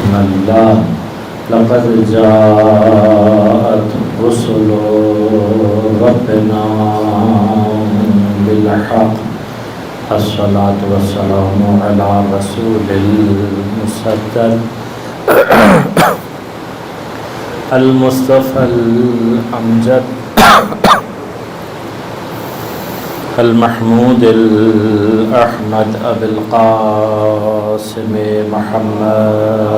بسم الله لقد جاءت رسل ربنا بالحق الصلاة والسلام على رسول المصدق المصطفى الأمجد المحمود الأحمد أبي القاسم محمد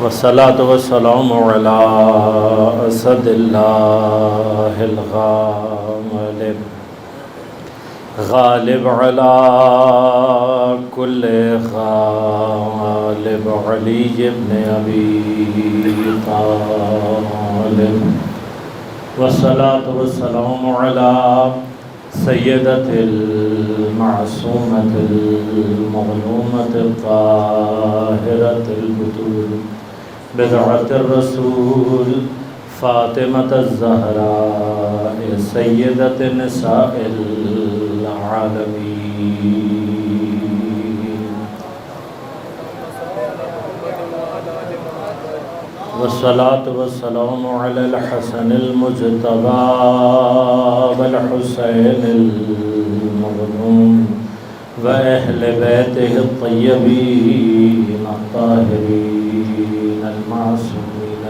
والصلاة والسلام على أسد الله الغالب غالب على كل غالب علي بن أبي طالب والصلاة والسلام على سيدة المعصومة المظلومة الطاهرة البتول بضعة الرسول فاطمة الزهراء سيدة نساء العالمين والصلاة والسلام على الحسن المجتبى والحسين المظلوم وأهل بيته الطيبين الطاهرين المعصومين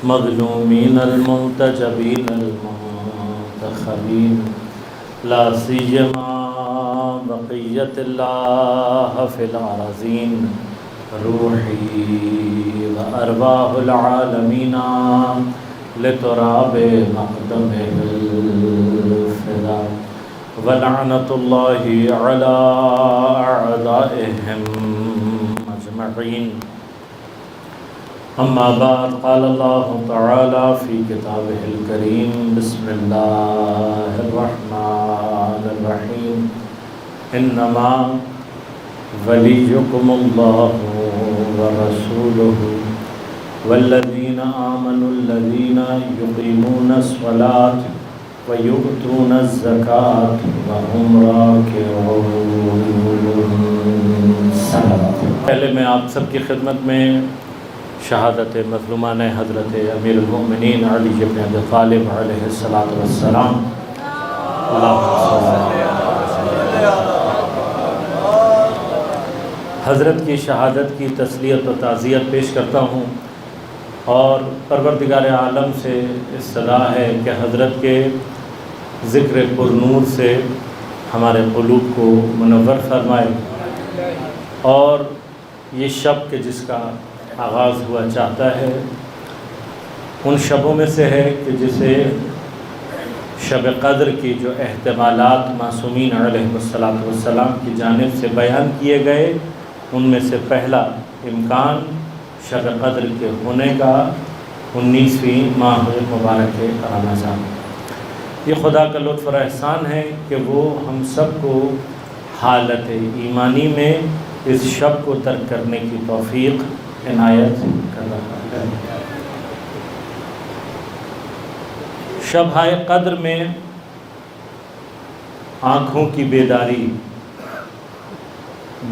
المظلومين المنتجبين المنتخبين لا سيما بقية الله في الأراضين روحي وأرواح العالمين لتراب مقدمه الفداء ولعنة الله على أعدائهم أجمعين أما بعد قال الله تعالى في كتابه الكريم بسم الله الرحمن الرحيم إنما وليكم الله ورسوله والذين آمنوا الذين يقيمون الصلاة ويؤتون الزكاة وهم راكعون. پہلے میں آپ سب کی خدمت میں شہادت مظلومان حضرت امیر المؤمنین علی بن ابی طالب علیہ السلام حضرت کی شہادت کی تسلیت و تعزیت پیش کرتا ہوں اور پروردگار عالم سے استدعا ہے کہ حضرت کے ذکر پرنور سے ہمارے قلوب کو منور فرمائے اور یہ شب کے جس کا آغاز ہوا چاہتا ہے ان شبوں میں سے ہے کہ جسے شب قدر کی جو احتمالات معصومین علیہ السلام کی جانب سے بیان کیے گئے ان میں سے پہلا امکان شب قدر کے ہونے کا 19ویں ماہ مبارک رمضان. یہ خدا کا لطف اور احسان ہے کہ وہ ہم سب کو حالت ایمانی میں اس شب کو ترک کرنے کی توفیق عنایت کر رہا ہے. شب قدر میں آنکھوں کی بیداری،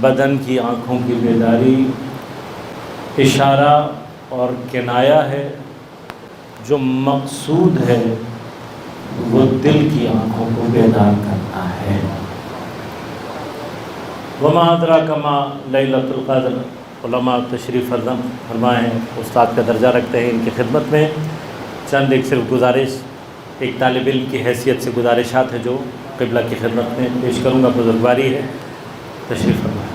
بدن کی آنکھوں کی بیداری اشارہ اور کنایہ ہے. جو مقصود ہے وہ دل کی آنکھوں کو بیدار کرنا ہے. وما ادراک ما لیلۃ القدر. علماء تشریف فرمائے ہیں، استاد کا درجہ رکھتے ہیں. ان کی خدمت میں چند ایک صرف گزارش، ایک طالب علم کی حیثیت سے گزارشات ہیں جو قبلہ کی خدمت میں پیش کروں گا. بزرگواری ہے، تشریف فرمائیں.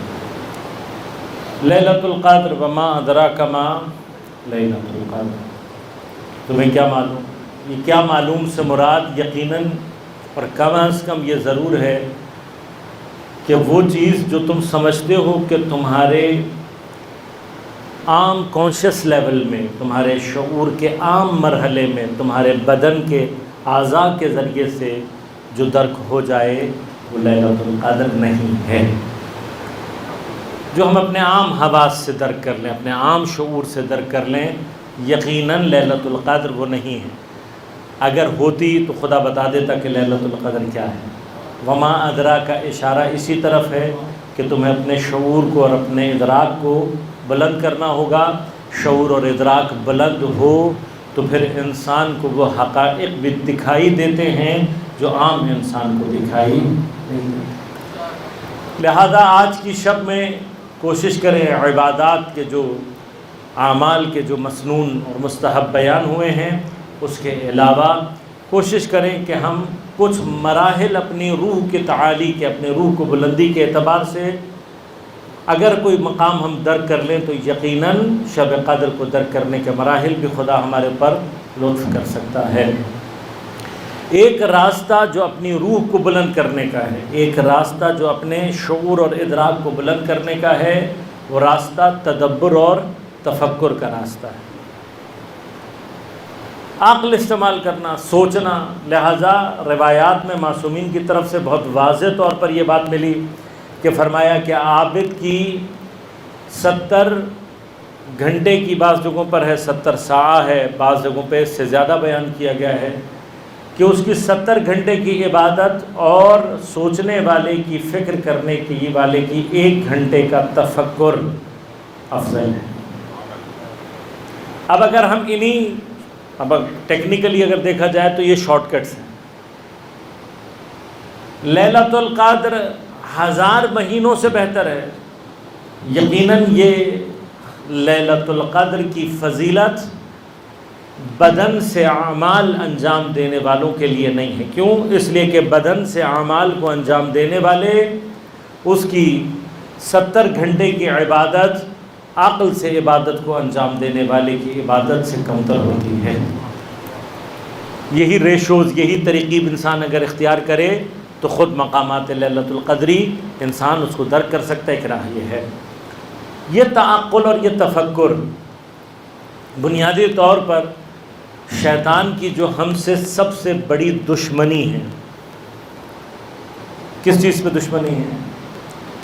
لیلۃ القدر وما ادراک ما لیلۃ القدر. تمہیں کیا معلوم؟ یہ کیا معلوم سے مراد یقیناً اور کم از کم یہ ضرور ہے کہ وہ چیز جو تم سمجھتے ہو کہ تمہارے عام کانشیس لیول میں، تمہارے شعور کے عام مرحلے میں، تمہارے بدن کے اعضاء کے ذریعے سے جو درک ہو جائے وہ لیلۃ القدر نہیں ہے. جو ہم اپنے عام حواس سے درک کر لیں، اپنے عام شعور سے درک کر لیں، یقیناً لیلۃ القدر وہ نہیں ہے. اگر ہوتی تو خدا بتا دیتا کہ لیلۃ القدر کیا ہے. وما ادرا کا اشارہ اسی طرف ہے کہ تمہیں اپنے شعور کو اور اپنے ادراک کو بلند کرنا ہوگا. شعور اور ادراک بلند ہو تو پھر انسان کو وہ حقائق بھی دکھائی دیتے ہیں جو عام انسان کو دکھائی نہیں دیتے. لہذا آج کی شب میں کوشش کریں عبادات کے جو اعمال کے جو مسنون اور مستحب بیان ہوئے ہیں اس کے علاوہ کوشش کریں کہ ہم کچھ مراحل اپنی روح کے تعالی کے، اپنے روح کو بلندی کے اعتبار سے اگر کوئی مقام ہم درک کر لیں تو یقیناً شب قدر کو درک کرنے کے مراحل بھی خدا ہمارے پر لطف کر سکتا ہے. ایک راستہ جو اپنی روح کو بلند کرنے کا ہے، ایک راستہ جو اپنے شعور اور ادراک کو بلند کرنے کا ہے، وہ راستہ تدبر اور تفکر کا راستہ ہے. عقل استعمال کرنا، سوچنا. لہٰذا روایات میں معصومین کی طرف سے بہت واضح طور پر یہ بات ملی کہ فرمایا کہ عابد کی 70 گھنٹے کی بعض جگہوں پر ہے، 70 ساعہ ہے، بعض جگہوں پہ اس سے زیادہ بیان کیا گیا ہے کہ اس کی 70 گھنٹے کی عبادت اور سوچنے والے کی، فکر کرنے کی والے کی 1 گھنٹے کا تفکر افضل ہے. اب اگر ہم اب ٹیکنیکلی اگر دیکھا جائے تو یہ شارٹ کٹس ہیں. لیلۃ القدر 1000 مہینوں سے بہتر ہے. یقیناً یہ لیلۃ القدر کی فضیلت بدن سے اعمال انجام دینے والوں کے لیے نہیں ہے. کیوں؟ اس لیے کہ بدن سے اعمال کو انجام دینے والے، اس کی 70 گھنٹے کی عبادت عقل سے عبادت کو انجام دینے والے کی عبادت سے کمتر ہوتی ہے. یہی ریشوز، یہی ترکیب انسان اگر اختیار کرے تو خود مقامات لیلۃ القدری انسان اس کو درک کر سکتا ہے کہ راہ یہ ہے. یہ تعقل اور یہ تفکر بنیادی طور پر شیطان کی جو ہم سے سب سے بڑی دشمنی ہے. کس چیز پہ دشمنی ہے؟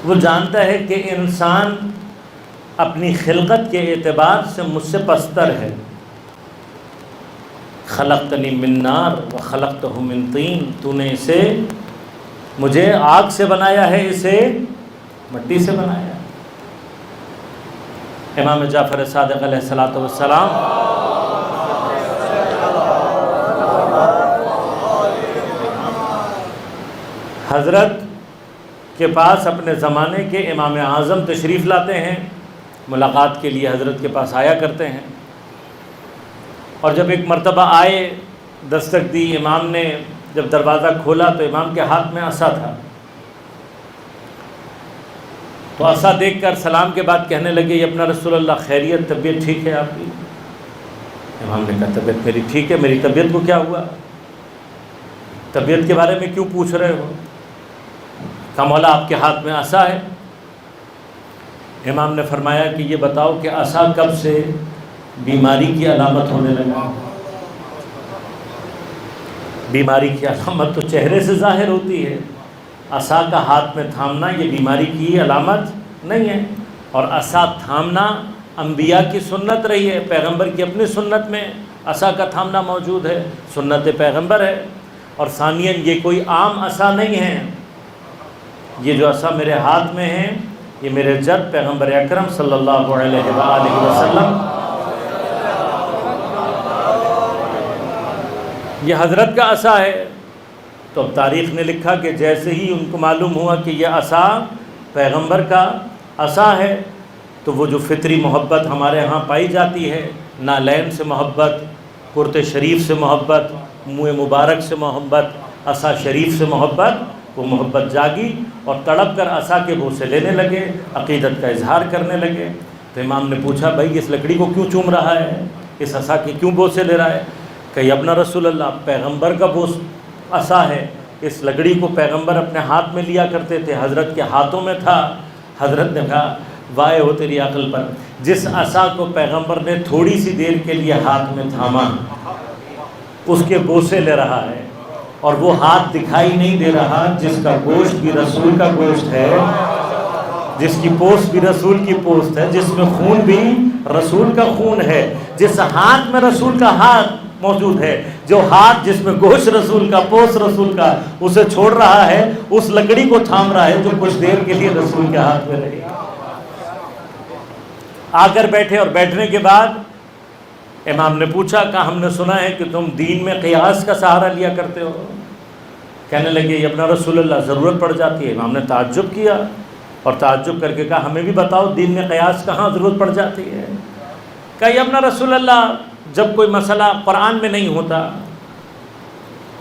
وہ جانتا ہے کہ انسان اپنی خلقت کے اعتبار سے مجھ سے پستر ہے. خلقتنی من نار وخلقتہ من طین، تو نے اسے مجھے آگ سے بنایا ہے، اسے مٹی سے بنایا ہے. امام جعفر صادق علیہ الصلوۃ والسلام حضرت کے پاس اپنے زمانے کے امام اعظم تشریف لاتے ہیں، ملاقات کے لیے حضرت کے پاس آیا کرتے ہیں. اور جب ایک مرتبہ آئے، دستک دی، امام نے جب دروازہ کھولا تو امام کے ہاتھ میں عصا تھا. تو عصا دیکھ کر سلام کے بعد کہنے لگے، یہ اپنا رسول اللہ خیریت، طبیعت ٹھیک ہے آپ کی؟ امام نے کہا طبیعت میری ٹھیک ہے. میری طبیعت کو کیا ہوا؟ طبیعت کے بارے میں کیوں پوچھ رہے ہو؟ کہا مولا آپ کے ہاتھ میں عصا ہے. امام نے فرمایا کہ یہ بتاؤ کہ عصا کب سے بیماری کی علامت ہونے لگا؟ بیماری کی علامت تو چہرے سے ظاہر ہوتی ہے. عصا کا ہاتھ میں تھامنا یہ بیماری کی علامت نہیں ہے. اور عصا تھامنا انبیاء کی سنت رہی ہے، پیغمبر کی اپنی سنت میں عصا کا تھامنا موجود ہے، سنت پیغمبر ہے. اور ثانیاً یہ کوئی عام عصا نہیں ہے. یہ جو عصا میرے ہاتھ میں ہے یہ میرے جد پیغمبر اکرم صلی اللہ علیہ وآلہ وسلم، یہ حضرت کا عصا ہے. تو اب تاریخ نے لکھا کہ جیسے ہی ان کو معلوم ہوا کہ یہ عصا پیغمبر کا عصا ہے تو وہ جو فطری محبت ہمارے ہاں پائی جاتی ہے، نالین سے محبت، کرتے شریف سے محبت، منہ مبارک سے محبت، عصا شریف سے محبت، وہ محبت جاگی اور تڑپ کر عصا کے بوسے لینے لگے، عقیدت کا اظہار کرنے لگے. تو امام نے پوچھا بھائی اس لکڑی کو کیوں چوم رہا ہے، اس عصا کے کیوں بوسے لے رہا ہے؟ کہ اپنا رسول اللہ پیغمبر کا بوس عصا ہے، اس لکڑی کو پیغمبر اپنے ہاتھ میں لیا کرتے تھے، حضرت کے ہاتھوں میں تھا. حضرت نے کہا وائے ہو تیری عقل پر، جس عصا کو پیغمبر نے تھوڑی سی دیر کے لیے ہاتھ میں تھاما اس کے بوسے لے رہا ہے، اور وہ ہاتھ دکھائی نہیں دے رہا جس کا گوشت بھی رسول کا گوشت ہے، جس کی پوست بھی رسول کی پوست ہے، جس میں خون بھی رسول کا خون ہے، جس ہاتھ میں رسول کا ہاتھ موجود ہے. جو ہاتھ جس میں گوشت رسول کا، پوست رسول کا، اسے چھوڑ رہا ہے، اس لکڑی کو تھام رہا ہے جو کچھ دیر کے لیے رسول کے ہاتھ میں رہی. آ کر بیٹھے اور بیٹھنے کے بعد امام نے پوچھا کہ ہم نے سنا ہے کہ تم دین میں قیاس کا سہارا لیا کرتے ہو. کہنے لگے یا ابن رسول اللہ ضرورت پڑ جاتی ہے. امام نے تعجب کیا اور تعجب کر کے کہا ہمیں بھی بتاؤ دین میں قیاس کہاں ضرورت پڑ جاتی ہے. کہا یا ابن رسول اللہ جب کوئی مسئلہ قرآن میں نہیں ہوتا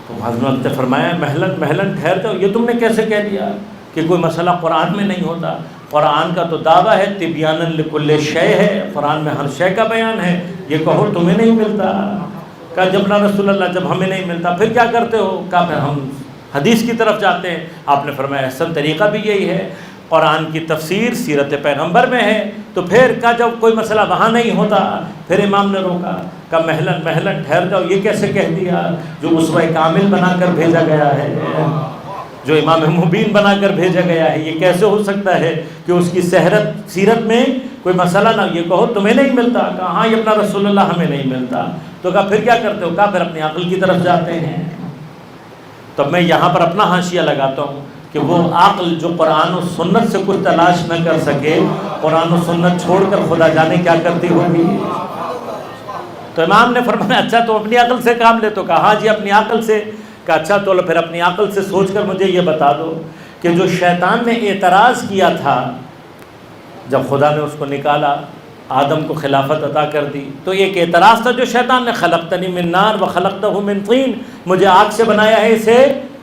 تو حضرت نے فرمایا محلن ٹھہر جاؤ، یہ تم نے کیسے کہہ دیا کہ کوئی مسئلہ قرآن میں نہیں ہوتا؟ قرآن کا تو دعویٰ ہے تبیانا لکل شے ہے، قرآن میں ہر شے کا بیان ہے، یہ کہو تمہیں نہیں ملتا. کہا جب نا رسول اللہ جب ہمیں نہیں ملتا پھر کیا کرتے ہو؟ کہا پھر ہم حدیث کی طرف جاتے ہیں. آپ نے فرمایا احسن طریقہ بھی یہی ہے، قرآن کی تفسیر سیرت پیغمبر میں ہے. تو پھر کہا جب کوئی مسئلہ وہاں نہیں ہوتا پھر امام نے روکا. کہا محلن ٹھہر جاؤ، یہ کیسے کہہ دیا جو اسوہ کامل بنا کر بھیجا گیا ہے، جو امام مبین بنا کر بھیجا گیا ہے، یہ کیسے ہو سکتا ہے کہ اس کی سیرت میں کوئی مسئلہ نہ، یہ کہو تمہیں نہیں ملتا؟ کہا ہاں یہ اپنا رسول اللہ ہمیں نہیں ملتا. تو کہا پھر کیا کرتے ہو؟ کہا پھر اپنی عقل کی طرف جاتے ہیں. تو میں یہاں پر اپنا حاشیہ لگاتا ہوں کہ وہ عقل جو قرآن و سنت سے کچھ تلاش نہ کر سکے، قرآن و سنت چھوڑ کر خدا جانے کیا کرتی ہوگی. تو امام نے فرمایا اچھا تو اپنی عقل سے کام لے. تو کہا ہاں جی اپنی عقل سے. کہا اچھا تو پھر اپنی عقل سے سوچ کر مجھے یہ بتا دو کہ جو شیطان نے اعتراض کیا تھا جب خدا نے اس کو نکالا، آدم کو خلافت عطا کر دی، تو ایک اعتراض تھا جو شیطان نے خلقتنی من نار و خلقتہ من طین، مجھے آگ سے بنایا ہے اسے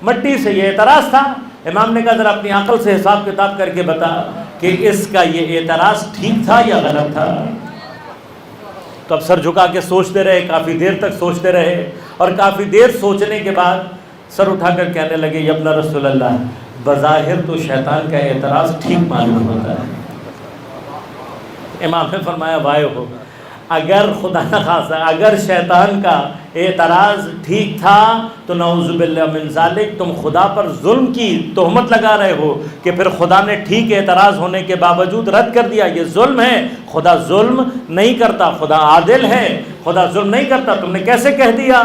مٹی سے، یہ اعتراض تھا. امام نے کہا ذرا اپنی عقل سے حساب کتاب کر کے بتا کہ اس کا یہ اعتراض ٹھیک تھا یا غلط تھا. تو اب سر جھکا کے سوچتے رہے، کافی دیر تک سوچتے رہے، اور کافی دیر سوچنے کے بعد سر اٹھا کر کہنے لگے یا ابن رسول اللہ بظاہر تو شیطان کا اعتراض ٹھیک معلوم ہوتا ہے. امام نے فرمایا وائے ہو، اگر خدا نخواستہ اگر شیطان کا اعتراض ٹھیک تھا تو نعوذ باللہ من ذالک تم خدا پر ظلم کی تہمت لگا رہے ہو کہ پھر خدا نے ٹھیک اعتراض ہونے کے باوجود رد کر دیا. یہ ظلم ہے، خدا ظلم نہیں کرتا، خدا عادل ہے، خدا ظلم نہیں کرتا، تم نے کیسے کہہ دیا؟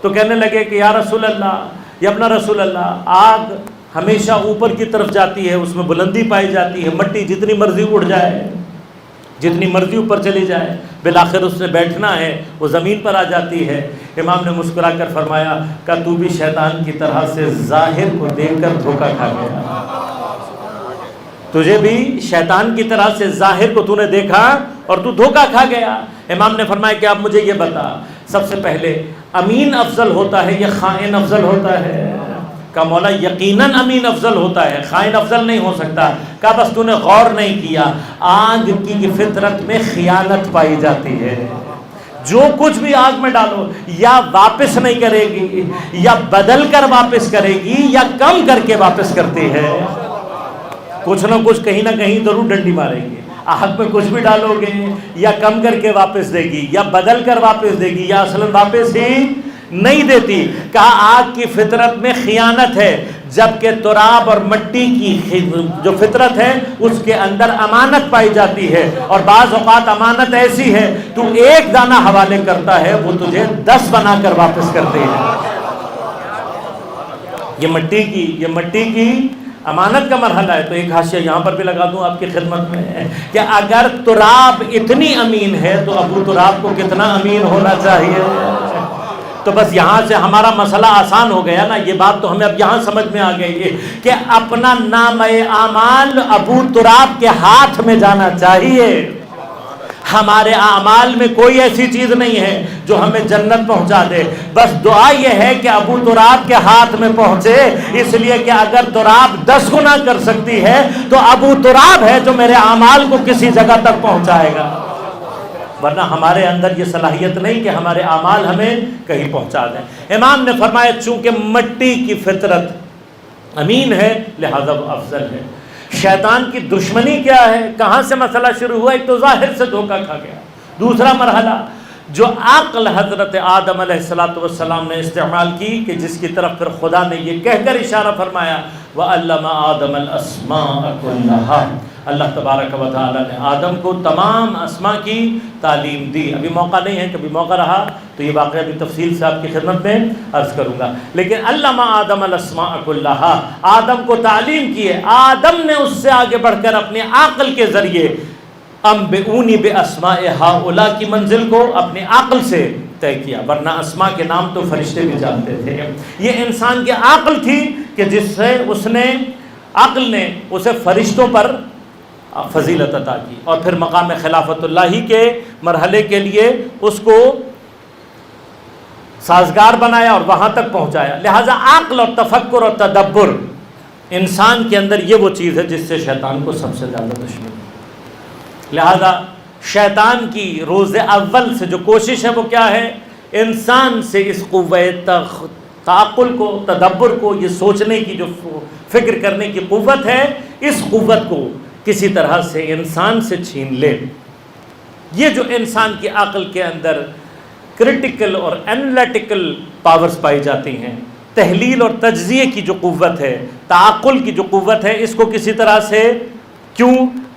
تو کہنے لگے کہ یا رسول اللہ یا اپنا رسول اللہ آگ ہمیشہ اوپر کی طرف جاتی ہے، اس میں بلندی پائی جاتی ہے، مٹی جتنی مرضی اڑ جائے، جتنی مرضی اوپر چلی جائے، بالآخر اس نے بیٹھنا ہے، وہ زمین پر آ جاتی ہے. امام نے مسکرا کر فرمایا کہ تو بھی شیطان کی طرح سے ظاہر کو دیکھ کر دھوکہ کھا گیا، تجھے بھی شیطان کی طرح سے ظاہر کو تو نے دیکھا اور تو دھوکہ کھا گیا. امام نے فرمایا کہ اب مجھے یہ بتا سب سے پہلے امین افضل ہوتا ہے یا خائن افضل ہوتا ہے؟ کہ مولا یقیناً امین افضل ہوتا ہے، خائن افضل نہیں ہو سکتا. کہا بس تو نے غور نہیں کیا، آگ کی فطرت میں خیانت پائی جاتی ہے. جو کچھ بھی آگ میں ڈالو یا واپس نہیں کرے گی، یا بدل کر واپس کرے گی، یا کم کر کے واپس کرتی ہے. کچھ نہ کچھ کہیں نہ کہیں ضرور ڈنڈی مارے گی. آگ میں کچھ بھی ڈالو گے یا کم کر کے واپس دے گی، یا بدل کر واپس دے گی، یا اصلاً واپس ہی نہیں دیتی. کہا آگ کی فطرت میں خیانت ہے، جبکہ تراب اور مٹی کی جو فطرت ہے اس کے اندر امانت پائی جاتی ہے. اور بعض اوقات امانت ایسی ہے تو ایک دانہ حوالے کرتا ہے وہ تجھے 10 بنا کر واپس کرتے ہیں. یہ مٹی کی امانت کا مرحلہ ہے. تو ایک حاشیہ یہاں پر بھی لگا دوں آپ کی خدمت میں کہ اگر تراب اتنی امین ہے تو ابو تراب کو کتنا امین ہونا چاہیے. تو بس یہاں سے ہمارا مسئلہ آسان ہو گیا نا. یہ بات تو ہمیں اب یہاں سمجھ میں آ گئی ہے کہ اپنا نامہ اعمال ابو تراب کے ہاتھ میں جانا چاہیے. ہمارے اعمال میں کوئی ایسی چیز نہیں ہے جو ہمیں جنت پہنچا دے. بس دعا یہ ہے کہ ابو تراب کے ہاتھ میں پہنچے، اس لیے کہ اگر تراب 10 گنا کر سکتی ہے تو ابو تراب ہے جو میرے اعمال کو کسی جگہ تک پہنچائے گا. ورنہ ہمارے اندر یہ صلاحیت نہیں کہ ہمارے اعمال ہمیں کہیں پہنچا دیں. امام نے فرمایا چونکہ مٹی کی فطرت امین ہے لہذا وہ افضل ہے. شیطان کی دشمنی کیا ہے؟ کہاں سے مسئلہ شروع ہوا؟ ایک تو ظاہر سے دھوکہ کھا گیا. دوسرا مرحلہ جو عقل حضرت آدم علیہ السلام نے استعمال کی کہ جس کی طرف پھر خدا نے یہ کہہ کر اشارہ فرمایا وَعَلَّمَ آدَمَ الْأَسْمَاءَ كُلَّهَا، اللہ تبارک و تعالیٰ نے آدم کو تمام اسماء کی تعلیم دی۔ ابھی موقع نہیں ہے، کبھی موقع رہا تو یہ واقعہ بھی تفصیل سے آپ کی خدمت میں عرض کروں گا، لیکن علّمَ آدم الاسماء كلها، آدم کو تعلیم کی ہے۔ آدم نے اس سے آگے بڑھ کر اپنے عقل کے ذریعے انبئونی باسماء ہؤلاء کی منزل کو اپنی عقل سے طے کیا، ورنہ اسماء کے نام تو فرشتے بھی جانتے تھے۔ یہ انسان کی عقل تھی کہ جس سے عقل نے اسے فرشتوں پر فضیلت عطا کی، اور پھر مقام خلافت اللہ کے مرحلے کے لیے اس کو سازگار بنایا اور وہاں تک پہنچایا۔ لہٰذا عقل اور تفکر اور تدبر انسان کے اندر یہ وہ چیز ہے جس سے شیطان کو سب سے زیادہ دشمنی ہے۔ لہذا شیطان کی روز اول سے جو کوشش ہے وہ کیا ہے؟ انسان سے اس قوت تعقل کو، تدبر کو، یہ سوچنے کی جو فکر کرنے کی قوت ہے، اس قوت کو کسی طرح سے انسان سے چھین لے۔ یہ جو انسان کی عقل کے اندر کرٹیکل اور انالیٹیکل پاورز پائی جاتی ہیں، تحلیل اور تجزیے کی جو قوت ہے، تعقل کی جو قوت ہے، اس کو کسی طرح سے کیوں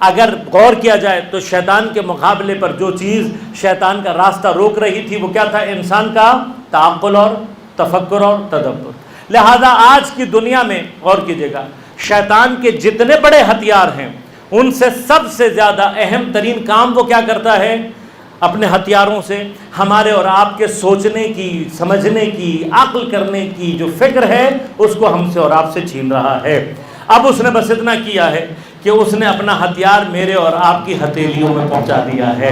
اگر غور کیا جائے تو شیطان کے مقابلے پر جو چیز شیطان کا راستہ روک رہی تھی وہ کیا تھا؟ انسان کا تعقل اور تفکر اور تدبر۔ لہذا آج کی دنیا میں غور کیجیے گا، شیطان کے جتنے بڑے ہتھیار ہیں ان سے سب سے زیادہ اہم ترین کام وہ کیا کرتا ہے؟ اپنے ہتھیاروں سے ہمارے اور آپ کے سوچنے کی، سمجھنے کی، عقل کرنے کی جو فکر ہے اس کو ہم سے اور آپ سے چھین رہا ہے۔ اب اس نے بس اتنا کیا ہے کہ اس نے اپنا ہتھیار میرے اور آپ کی ہتھیلیوں میں پہنچا دیا ہے۔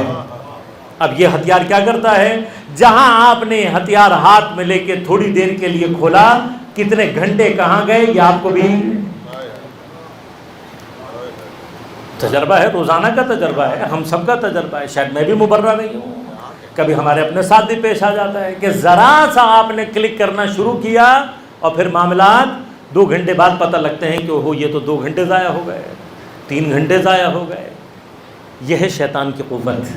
اب یہ ہتھیار کیا کرتا ہے؟ جہاں آپ نے ہتھیار ہاتھ میں لے کے تھوڑی دیر کے لیے کھولا، کتنے گھنٹے کہاں گئے یہ آپ کو بھی تجربہ ہے، روزانہ کا تجربہ ہے، ہم سب کا تجربہ ہے، شاید میں بھی مبرہ نہیں ہوں، کبھی ہمارے اپنے ساتھ بھی پیش آ جاتا ہے کہ ذرا سا آپ نے کلک کرنا شروع کیا اور پھر معاملات 2 گھنٹے بعد پتہ لگتے ہیں کہ وہ یہ تو 2 گھنٹے ضائع ہو گئے، 3 گھنٹے ضائع ہو گئے۔ یہ ہے شیطان کی قوت۔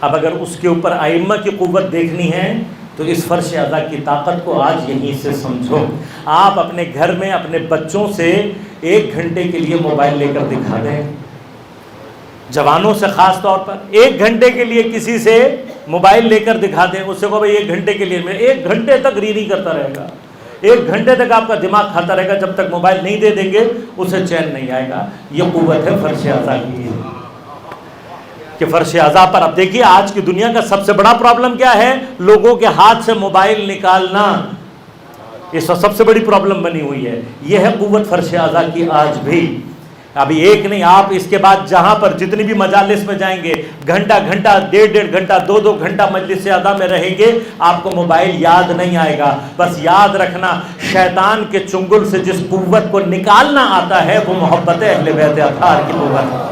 اب اگر اس کے اوپر ائمہ کی قوت دیکھنی ہے تو اس فرش اعضاء کی طاقت کو آج یہیں سے سمجھو۔ آپ اپنے گھر میں اپنے بچوں سے 1 گھنٹے کے لیے موبائل لے کر دکھا دیں، جوانوں سے خاص طور پر 1 گھنٹے کے لیے کسی سے موبائل لے کر دکھا دیں، اس سے کہو بھائی 1 گھنٹے کے لیے، میں 1 گھنٹے تک ری کرتا رہے گا، 1 گھنٹے تک آپ کا دماغ کھاتا رہے گا، جب تک موبائل نہیں دے دیں گے اسے چین نہیں آئے گا۔ یہ قوت ہے فرش اعضاء کی کہ فرش اعضاء پر۔ اب دیکھیے آج کی دنیا کا سب سے بڑا پرابلم کیا ہے؟ لوگوں کے ہاتھ سے موبائل نکالنا، یہ سب سے بڑی پرابلم بنی ہوئی ہے۔ یہ ہے قوت فرش اعضاء کی آج بھی۔ ابھی ایک نہیں، آپ اس کے بعد جہاں پر جتنی بھی مجالس میں جائیں گے، گھنٹہ گھنٹہ، 1.5 گھنٹہ، 2 گھنٹہ مجلس اعضاء میں رہیں گے، آپ کو موبائل یاد نہیں آئے گا۔ بس یاد رکھنا، شیطان کے چنگل سے جس قوت کو نکالنا آتا ہے وہ محبت اہل بیت اطہار کی قوت ہے،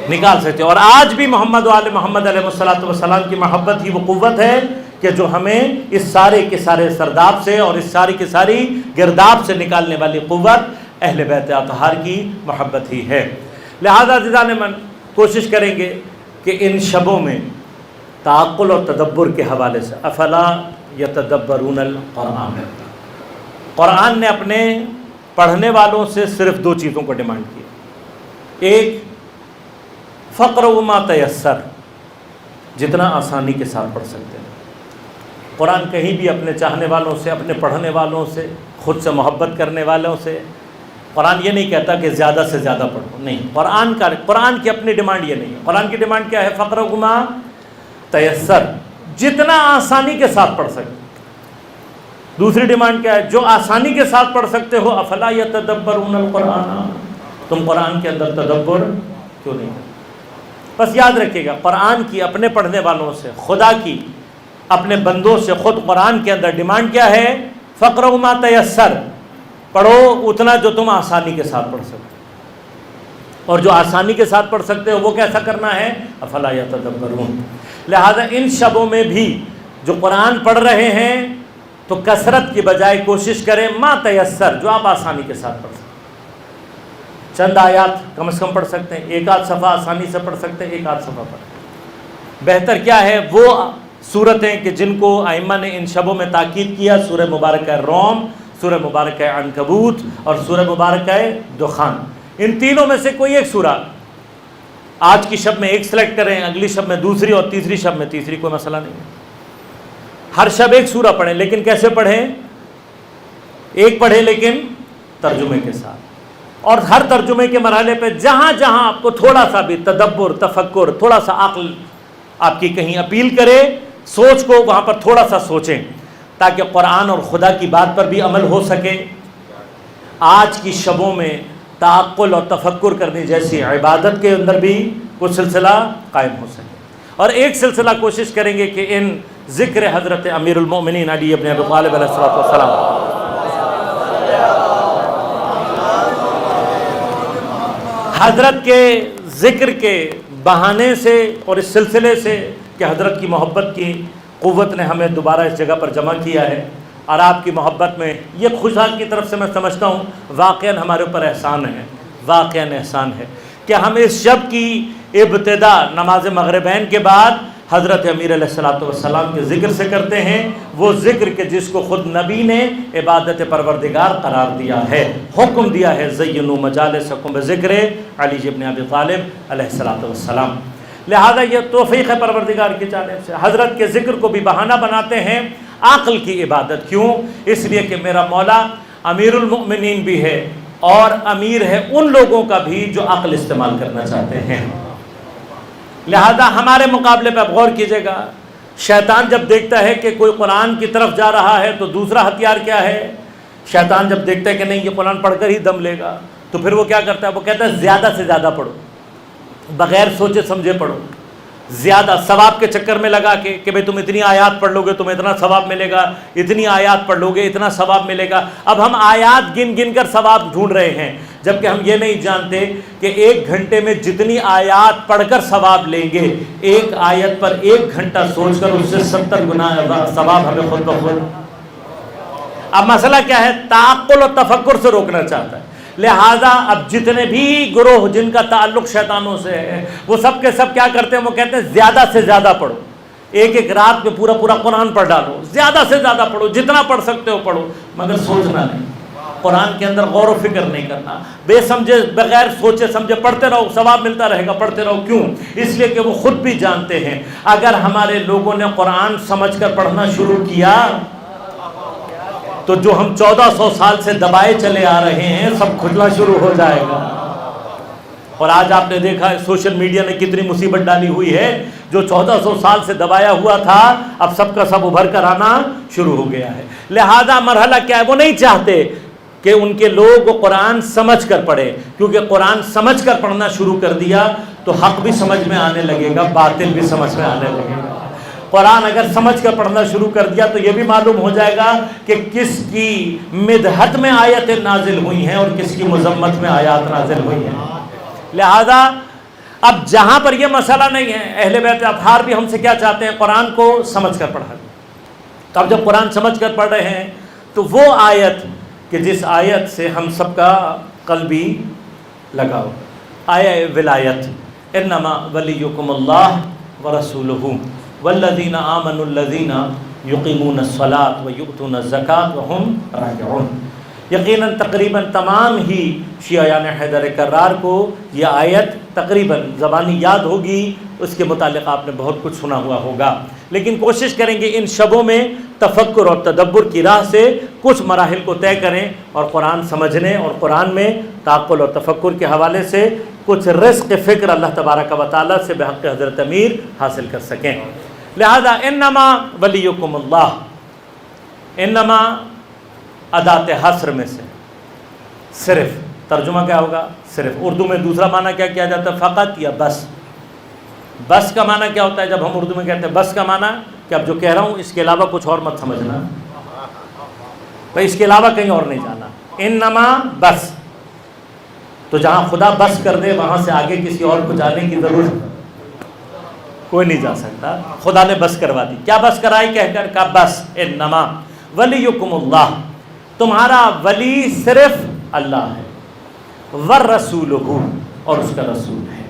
نکال سکتے ہیں۔ اور آج بھی محمد و آل محمد علیہ السلام کی محبت ہی وہ قوت ہے کہ جو ہمیں اس سارے کے سارے سرداب سے اور اس ساری کی ساری گرداب سے نکالنے والی قوت اہل بیت اطہار کی محبت ہی ہے۔ لہذا عزیزان من، کوشش کریں گے کہ ان شبوں میں تعقل اور تدبر کے حوالے سے افلا یتدبرون القرآن، قرآن نے اپنے پڑھنے والوں سے صرف 2 چیزوں کو ڈیمانڈ کی۔ ایک، فقرؤ ما تیسر، جتنا آسانی کے ساتھ پڑھ سکتے ہیں۔ قرآن کہیں بھی اپنے چاہنے والوں سے، اپنے پڑھنے والوں سے، خود سے محبت کرنے والوں سے قرآن یہ نہیں کہتا کہ زیادہ سے زیادہ پڑھو، نہیں۔ قرآن کی اپنی ڈیمانڈ یہ نہیں ہے۔ قرآن کی ڈیمانڈ کیا ہے؟ فقرؤ ما تیسر، جتنا آسانی کے ساتھ پڑھ سکتے۔ دوسری ڈیمانڈ کیا ہے؟ جو آسانی کے ساتھ پڑھ سکتے ہو، افلا یتدبرون القرآن، تم قرآن کے اندر تدبر کیوں نہیں کرتے؟ بس یاد رکھیے گا، قرآن کی اپنے پڑھنے والوں سے، خدا کی اپنے بندوں سے خود قرآن کے اندر ڈیمانڈ کیا ہے؟ فقرؤ ما تیسر، پڑھو اتنا جو تم آسانی کے ساتھ پڑھ سکتے ہو، اور جو آسانی کے ساتھ پڑھ سکتے ہو وہ کیسا کرنا ہے؟ افلا یتدبرون۔ لہذا ان شبوں میں بھی جو قرآن پڑھ رہے ہیں تو کثرت کی بجائے کوشش کریں ما تیسر، جو آپ آسانی کے ساتھ پڑھ سکتے ہیں۔ چند آیات کم از کم پڑھ سکتے ہیں، 1 آدھ صفحہ آسانی سے پڑھ سکتے ہیں، 1 آدھ صفحہ پڑھ، بہتر کیا ہے وہ صورتیں کہ جن کو ائمہ نے ان شبوں میں تاکید کیا، سورہ مبارکہ روم، سورہ مبارکہ عنکبوت اور سورہ مبارکہ دخان. ان تینوں میں سے کوئی ایک سورہ آج کی شب میں ایک سلیکٹ کریں، اگلی شب میں دوسری اور تیسری شب میں تیسری، کوئی مسئلہ نہیں ہے. ہر شب ایک سورہ پڑھیں، لیکن کیسے پڑھیں؟ ایک پڑھیں لیکن ترجمے کے ساتھ، اور ہر ترجمے کے مرحلے پہ جہاں جہاں آپ کو تھوڑا سا بھی تدبر، تفکر، تھوڑا سا عقل آپ کی کہیں اپیل کرے، سوچ کو وہاں پر تھوڑا سا سوچیں تاکہ قرآن اور خدا کی بات پر بھی عمل ہو سکے. آج کی شبوں میں تعقل اور تفکر کرنے جیسی عبادت کے اندر بھی کچھ سلسلہ قائم ہو سکے. اور ایک سلسلہ کوشش کریں گے کہ ان ذکر حضرت امیر المؤمنین علی ابن ابی طالب علیہ السلام حضرت کے ذکر کے بہانے سے اور اس سلسلے سے کہ حضرت کی محبت کی قوت نے ہمیں دوبارہ اس جگہ پر جمع کیا ہے، اور آپ کی محبت میں یہ خوشحال کی طرف سے میں سمجھتا ہوں واقعاً ہمارے اوپر احسان ہے، واقعاً احسان ہے کہ ہم اس شب کی ابتدا نماز مغربین کے بعد حضرت امیر علیہ السلام کے ذکر سے کرتے ہیں، وہ ذکر کے جس کو خود نبی نے عبادت پروردگار قرار دیا ہے، حکم دیا ہے زینوا مجالسکم بذکر علی ابن ابی طالب علیہ السلام. لہذا یہ توفیق ہے پروردگار کی جانب سے. حضرت کے ذکر کو بھی بہانہ بناتے ہیں عقل کی عبادت. کیوں؟ اس لیے کہ میرا مولا امیر المؤمنین بھی ہے اور امیر ہے ان لوگوں کا بھی جو عقل استعمال کرنا چاہتے ہیں. لہذا ہمارے مقابلے پہ آپ غور کیجئے گا، شیطان جب دیکھتا ہے کہ کوئی قرآن کی طرف جا رہا ہے تو دوسرا ہتھیار کیا ہے؟ شیطان جب دیکھتا ہے کہ نہیں یہ قرآن پڑھ کر ہی دم لے گا تو پھر وہ کیا کرتا ہے؟ وہ کہتا ہے زیادہ سے زیادہ پڑھو، بغیر سوچے سمجھے پڑھو، زیادہ ثواب کے چکر میں لگا کے کہ بھئی تم اتنی آیات پڑھ لو گے تمہیں اتنا ثواب ملے گا، اتنی آیات پڑھ لو گے اتنا ثواب ملے گا. اب ہم آیات گن گن کر ثواب ڈھونڈ رہے ہیں، جبکہ ہم یہ نہیں جانتے کہ ایک گھنٹے میں جتنی آیات پڑھ کر ثواب لیں گے، ایک آیت پر ایک گھنٹہ سوچ کر اس سے 70 گنا ثواب ہمیں خود بخود. اب مسئلہ کیا ہے؟ تعقل و تفکر سے روکنا چاہتا ہے. لہٰذا اب جتنے بھی گروہ جن کا تعلق شیطانوں سے ہے وہ سب کے سب کیا کرتے ہیں؟ وہ کہتے ہیں زیادہ سے زیادہ پڑھو، ایک ایک رات میں پورا پورا قرآن پڑھ ڈالو، زیادہ سے زیادہ پڑھو، جتنا پڑھ سکتے ہو پڑھو، مگر سوچنا نہیں، قرآن کے اندر غور و فکر نہیں کرنا، بے سمجھے بغیر سوچے سمجھے پڑھتے رہو، ثواب ملتا رہے گا، پڑھتے رہو. کیوں؟ اس لیے کہ وہ خود بھی جانتے ہیں اگر ہمارے لوگوں نے قرآن سمجھ کر پڑھنا شروع کیا تو جو ہم 1400 سال سے دبائے چلے آ رہے ہیں سب کھلنا شروع ہو جائے گا. اور آج آپ نے دیکھا سوشل میڈیا نے کتنی مصیبت ڈالی ہوئی ہے، جو 1400 سال سے دبایا ہوا تھا اب سب کا سب ابھر کر آنا شروع ہو گیا ہے. لہذا مرحلہ کیا ہے؟ وہ نہیں چاہتے کہ ان کے لوگ قرآن سمجھ کر پڑھے، کیونکہ قرآن سمجھ کر پڑھنا شروع کر دیا تو حق بھی سمجھ میں آنے لگے گا، باطل بھی سمجھ میں آنے لگے گا. قرآن اگر سمجھ کر پڑھنا شروع کر دیا تو یہ بھی معلوم ہو جائے گا کہ کس کی مدحت میں آیتیں نازل ہوئی ہیں اور کس کی مذمت میں آیات نازل ہوئی ہیں. لہذا اب جہاں پر یہ مسئلہ نہیں ہے، اہل بیت اطہار بھی ہم سے کیا چاہتے ہیں؟ قرآن کو سمجھ کر پڑھا. تو اب جب قرآن سمجھ کر پڑھ رہے ہیں تو وہ آیت کہ جس آیت سے ہم سب کا قلبی لگاؤ، آیہ ولایت، انما ولیکم اللہ ورسولہ والذین آمنوا الذین یقیمون الصلاۃ ویؤتون الزکاۃ وہم راکعون. یقیناً تقریباً تمام ہی شیعیان حیدر کرار کو یہ آیت تقریباً زبانی یاد ہوگی، اس کے متعلق آپ نے بہت کچھ سنا ہوا ہوگا. لیکن کوشش کریں گے ان شبوں میں تفکر اور تدبر کی راہ سے کچھ مراحل کو طے کریں اور قرآن سمجھنے اور قرآن میں تعقل اور تفکر کے حوالے سے کچھ رزق فکر اللہ تبارک و تعالیٰ سے بحق حضرت امیر حاصل کر سکیں. لہذا انما ولیکم اللہ، انما ادات حصر میں سے صرف، ترجمہ کیا ہوگا؟ صرف. اردو میں دوسرا معنی کیا کیا جاتا ہے؟ فقط یا بس. بس کا معنی کیا ہوتا ہے جب ہم اردو میں کہتے ہیں بس کا معنی کہ اب جو کہہ رہا ہوں اس کے علاوہ کچھ اور مت سمجھنا، بھائی اس کے علاوہ کہیں اور نہیں جانا. انما بس، تو جہاں خدا بس کر دے وہاں سے آگے کسی اور کو جانے کی ضرورت کوئی نہیں جا سکتا. خدا نے بس کروا دی. کیا بس کرائی؟ کہہ کر کہا بس. انما ولیکم اللہ، تمہارا ولی صرف اللہ ہے، والرسولہ، اور اس کا رسول ہے.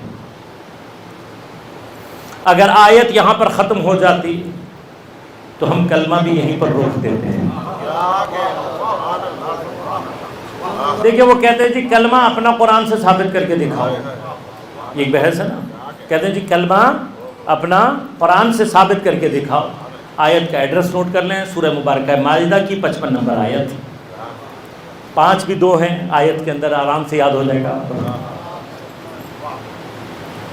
اگر آیت یہاں پر ختم ہو جاتی تو ہم کلمہ بھی یہیں پر روک دیتے ہیں۔ دیکھیں وہ کہتے ہیں جی کلمہ اپنا قرآن سے ثابت کر کے دکھاؤ، یہ ایک بحث ہے نا، کہتے ہیں جی کلمہ اپنا قرآن سے ثابت کر کے دکھاؤ۔ آیت کا ایڈریس نوٹ کر لیں، سورہ مبارکہ مائدہ کی 55 نمبر آیت، 5 بھی 2 ہیں آیت کے اندر، آرام سے یاد ہو جائے گا۔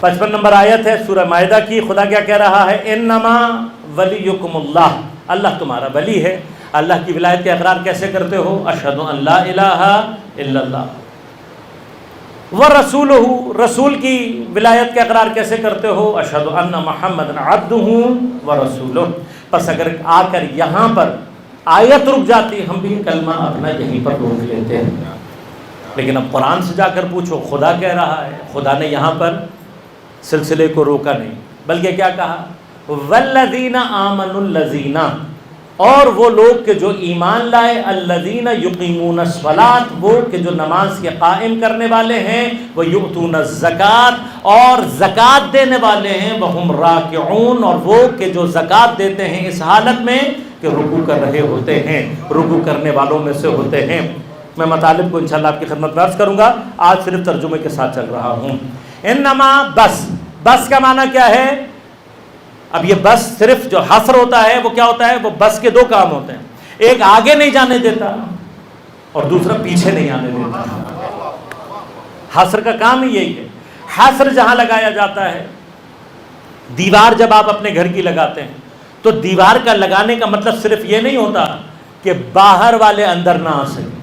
55 نمبر آیت ہے سورہ مائدہ کی۔ خدا کیا کہہ رہا ہے؟ انما ولیکم اللہ، اللہ تمہارا ولی ہے۔ اللہ کی ولایت کا اقرار کیسے کرتے ہو؟ اشہد ان لا الہ الا اللہ، ورسولہ، رسول کی ولایت کا اقرار کیسے کرتے ہو؟ اشہد ان محمد عبدہ ورسولہ۔ پس اگر آ کر یہاں پر آیت رک جاتی، ہم بھی کلمہ اپنا یہیں پر روک لیتے ہیں۔ لیکن اب قرآن سے جا کر پوچھو، خدا کہہ رہا ہے، خدا نے یہاں پر سلسلے کو روکا نہیں، بلکہ کیا کہا؟ والذین آمنوا الذین، اور وہ لوگ کہ جو ایمان لائے، الذین یقیمون الصلاۃ، وہ کہ جو نماز کے قائم کرنے والے ہیں، وہ یؤتون الزکوٰۃ، اور زکوٰۃ دینے والے ہیں، وہم راکعون، اور وہ کہ جو زکوٰۃ دیتے ہیں اس حالت میں کہ رکوع کر رہے ہوتے ہیں، رکوع کرنے والوں میں سے ہوتے ہیں۔ میں مطالب کو انشاءاللہ آپ کی خدمت میں عرض کروں گا، آج صرف ترجمے کے ساتھ چل رہا ہوں۔ انما بس، بس کا معنی کیا ہے؟ اب یہ بس صرف جو حصر ہوتا ہے وہ کیا ہوتا ہے؟ وہ بس کے 2 کام ہوتے ہیں، ایک آگے نہیں جانے دیتا اور دوسرا پیچھے نہیں آنے دیتا۔ حصر کا کام ہی یہی ہے۔ حصر جہاں لگایا جاتا ہے، دیوار جب آپ اپنے گھر کی لگاتے ہیں تو دیوار کا لگانے کا مطلب صرف یہ نہیں ہوتا کہ باہر والے اندر نہ آ سکیں،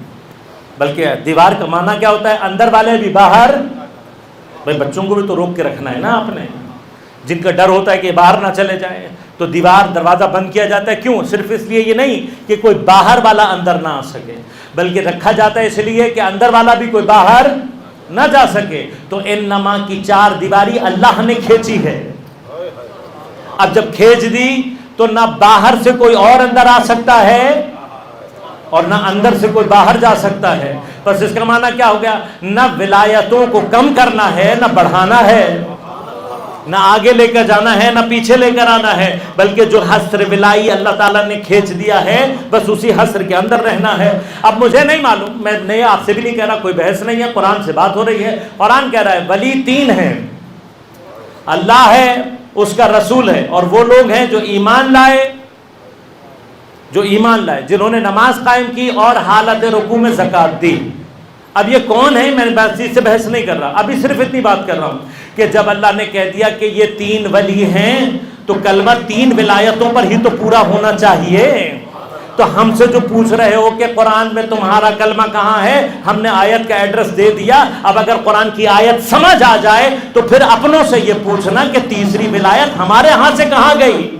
بلکہ دیوار کا معنی کیا ہوتا ہے؟ اندر والے بھی باہر، بھائی بچوں کو بھی تو روک کے رکھنا ہے نا آپ نے، جن کا ڈر ہوتا ہے کہ باہر نہ چلے جائیں، تو دیوار دروازہ بند کیا جاتا ہے۔ کیوں؟ صرف اس لیے یہ نہیں کہ کوئی باہر والا اندر نہ آ سکے، بلکہ رکھا جاتا ہے اس لیے کہ اندر والا بھی کوئی باہر نہ جا سکے۔ تو انما کی 4 دیواری اللہ نے کھینچی ہے۔ اب جب کھینچ دی تو نہ باہر سے کوئی اور اندر آ سکتا ہے اور نہ اندر سے کوئی باہر جا سکتا ہے۔ بس اس کا معنی کیا ہو گیا؟ نہ ولایتوں کو کم کرنا ہے، نہ بڑھانا ہے، نہ آگے لے کر جانا ہے، نہ پیچھے لے کر آنا ہے، بلکہ جو حصر ولائی اللہ تعالیٰ نے کھینچ دیا ہے بس اسی حصر کے اندر رہنا ہے۔ اب مجھے نہیں معلوم، میں نہیں آپ سے بھی نہیں کہہ رہا، کوئی بحث نہیں ہے، قرآن سے بات ہو رہی ہے۔ قرآن کہہ رہا ہے ولی 3 ہیں، اللہ ہے، اس کا رسول ہے، اور وہ لوگ ہیں جو ایمان لائے، جو ایمان لائے، جنہوں نے نماز قائم کی اور حالت رکوع میں زکوٰۃ دی۔ اب یہ کون ہے؟ میں نے چیز سے بحث نہیں کر رہا، ابھی صرف اتنی بات کر رہا ہوں کہ جب اللہ نے کہہ دیا کہ یہ 3 ولی ہیں تو کلمہ 3 ولایتوں پر ہی تو پورا ہونا چاہیے۔ تو ہم سے جو پوچھ رہے ہو کہ قرآن میں تمہارا کلمہ کہاں ہے، ہم نے آیت کا ایڈریس دے دیا۔ اب اگر قرآن کی آیت سمجھ آ جائے تو پھر اپنوں سے یہ پوچھنا کہ تیسری ولایت ہمارے ہاں سے کہاں گئی،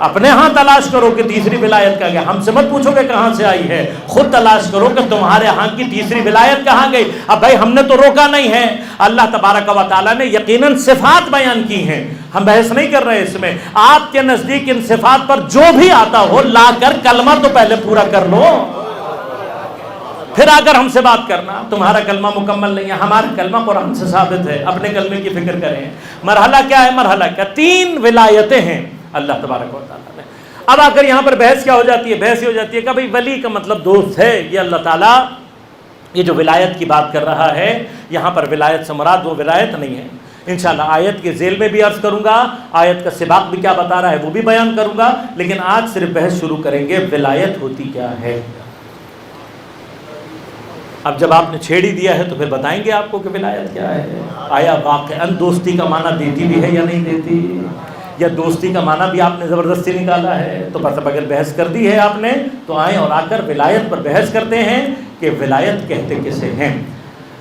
اپنے ہاں تلاش کرو کہ تیسری ولایت کہاں گئی، ہم سے مت پوچھو کہ کہاں سے آئی ہے، خود تلاش کرو کہ تمہارے ہاں کی تیسری ولایت کہاں گئی۔ اب بھائی ہم نے تو روکا نہیں ہے، اللہ تبارک و تعالیٰ نے یقیناً صفات بیان کی ہیں، ہم بحث نہیں کر رہے اس میں۔ آپ کے نزدیک ان صفات پر جو بھی آتا ہو لا کر کلمہ تو پہلے پورا کر لو، پھر اگر ہم سے بات کرنا تمہارا کلمہ مکمل نہیں ہے، ہمارا کلمہ قرآن سے ثابت ہے، اپنے کلمے کی فکر کریں۔ مرحلہ کیا ہے؟ مرحلہ کیا؟ 3 ولایتیں ہیں اللہ تبارک و تعالیٰ نے۔ اب آ کر یہاں پر بحث کیا ہو جاتی ہے؟ بحث یہ ہو جاتی ہے کہ بھائی ولی کا مطلب دوست ہے، یہ اللہ تعالیٰ یہ جو ولایت کی بات کر رہا ہے یہاں پر ولایت سے مراد وہ ولایت نہیں ہے۔ انشاءاللہ آیت کے ذیل میں بھی عرض کروں گا، آیت کا سباق بھی کیا بتا رہا ہے وہ بھی بیان کروں گا، لیکن آج صرف بحث شروع کریں گے ولایت ہوتی کیا ہے۔ اب جب آپ نے چھیڑ ہی دیا ہے تو پھر بتائیں گے آپ کو کہ ولایت کیا ہے۔ آیا واقعاً دوستی کا معنی دیتی بھی ہے یا نہیں دیتی، یا دوستی کا معنی بھی آپ نے زبردستی نکالا ہے؟ تو بس اب اگر بحث کر دی ہے آپ نے تو آئیں اور آ کر ولایت پر بحث کرتے ہیں کہ ولایت کہتے کسے ہیں۔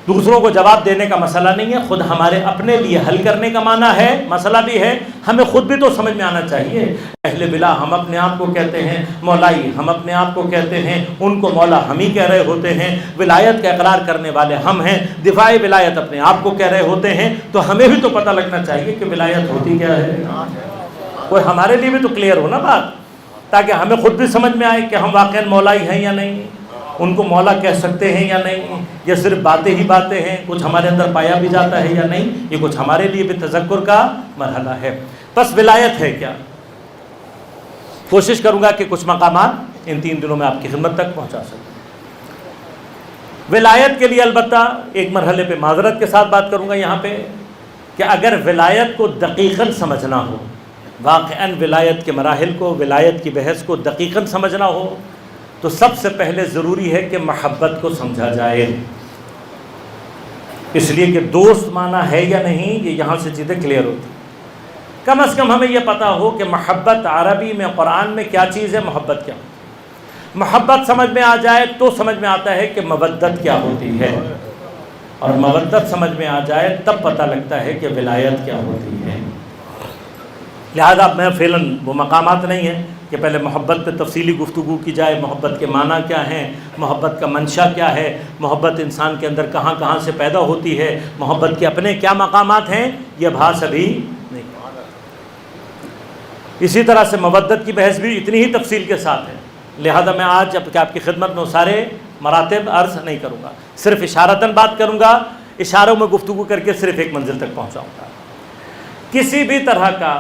دوسروں کو جواب دینے کا مسئلہ نہیں ہے، خود ہمارے اپنے لیے حل کرنے کا معنی ہے، مسئلہ بھی ہے، ہمیں خود بھی تو سمجھ میں آنا چاہیے۔ اہل بلا ہم اپنے آپ کو کہتے ہیں، مولائی ہم اپنے آپ کو کہتے ہیں، ان کو مولا ہم ہی کہہ رہے ہوتے ہیں، ولایت کا اقرار کرنے والے ہم ہیں، دفاع ولایت اپنے آپ کو کہہ رہے ہوتے ہیں، تو ہمیں بھی تو پتہ لگنا چاہیے کہ ولایت ہوتی کیا ہے، کوئی ہمارے لیے بھی تو کلیئر ہو نا بات، تاکہ ہمیں خود بھی سمجھ میں آئے کہ ہم واقعاً مولائی ہیں یا نہیں۔ ان کو مولا کہہ سکتے ہیں یا نہیں، یا صرف باتیں ہی باتیں ہیں، کچھ ہمارے اندر پایا بھی جاتا ہے یا نہیں، یہ کچھ ہمارے لیے بھی تذکر کا مرحلہ ہے۔ بس ولایت ہے کیا؟ کوشش کروں گا کہ کچھ مقامات ان 3 دنوں میں آپ کی خدمت تک پہنچا سکوں۔ ولایت کے لیے البتہ ایک مرحلے پہ معذرت کے ساتھ بات کروں گا یہاں پہ، کہ اگر ولایت کو دقیقاً سمجھنا ہو، واقعاً ولایت کے مراحل کو، ولایت کی بحث کو دقیقاً سمجھنا ہو، تو سب سے پہلے ضروری ہے کہ محبت کو سمجھا جائے، اس لیے کہ دوست معنی ہے یا نہیں، یہ یہاں سے چیزیں کلیئر ہوتی ہیں۔ کم از کم ہمیں یہ پتہ ہو کہ محبت عربی میں، قرآن میں کیا چیز ہے، محبت کیا، محبت سمجھ میں آ جائے تو سمجھ میں آتا ہے کہ مودت کیا ہوتی ہے، اور مودت سمجھ میں آ جائے تب پتہ لگتا ہے کہ ولایت کیا ہوتی ہے۔ لہذا میں فعلاً وہ مقامات نہیں ہیں کہ پہلے محبت پہ تفصیلی گفتگو کی جائے، محبت کے معنی کیا ہیں، محبت کا منشا کیا ہے، محبت انسان کے اندر کہاں کہاں سے پیدا ہوتی ہے، محبت کے اپنے کیا مقامات ہیں، یہ بحث ابھی نہیں۔ اسی طرح سے مودت کی بحث بھی اتنی ہی تفصیل کے ساتھ ہے، لہذا میں آج آپ کی خدمت میں وہ سارے مراتب عرض نہیں کروں گا، صرف اشارتاً بات کروں گا، اشاروں میں گفتگو کر کے صرف ایک منزل تک پہنچاؤں گا۔ کسی بھی طرح کا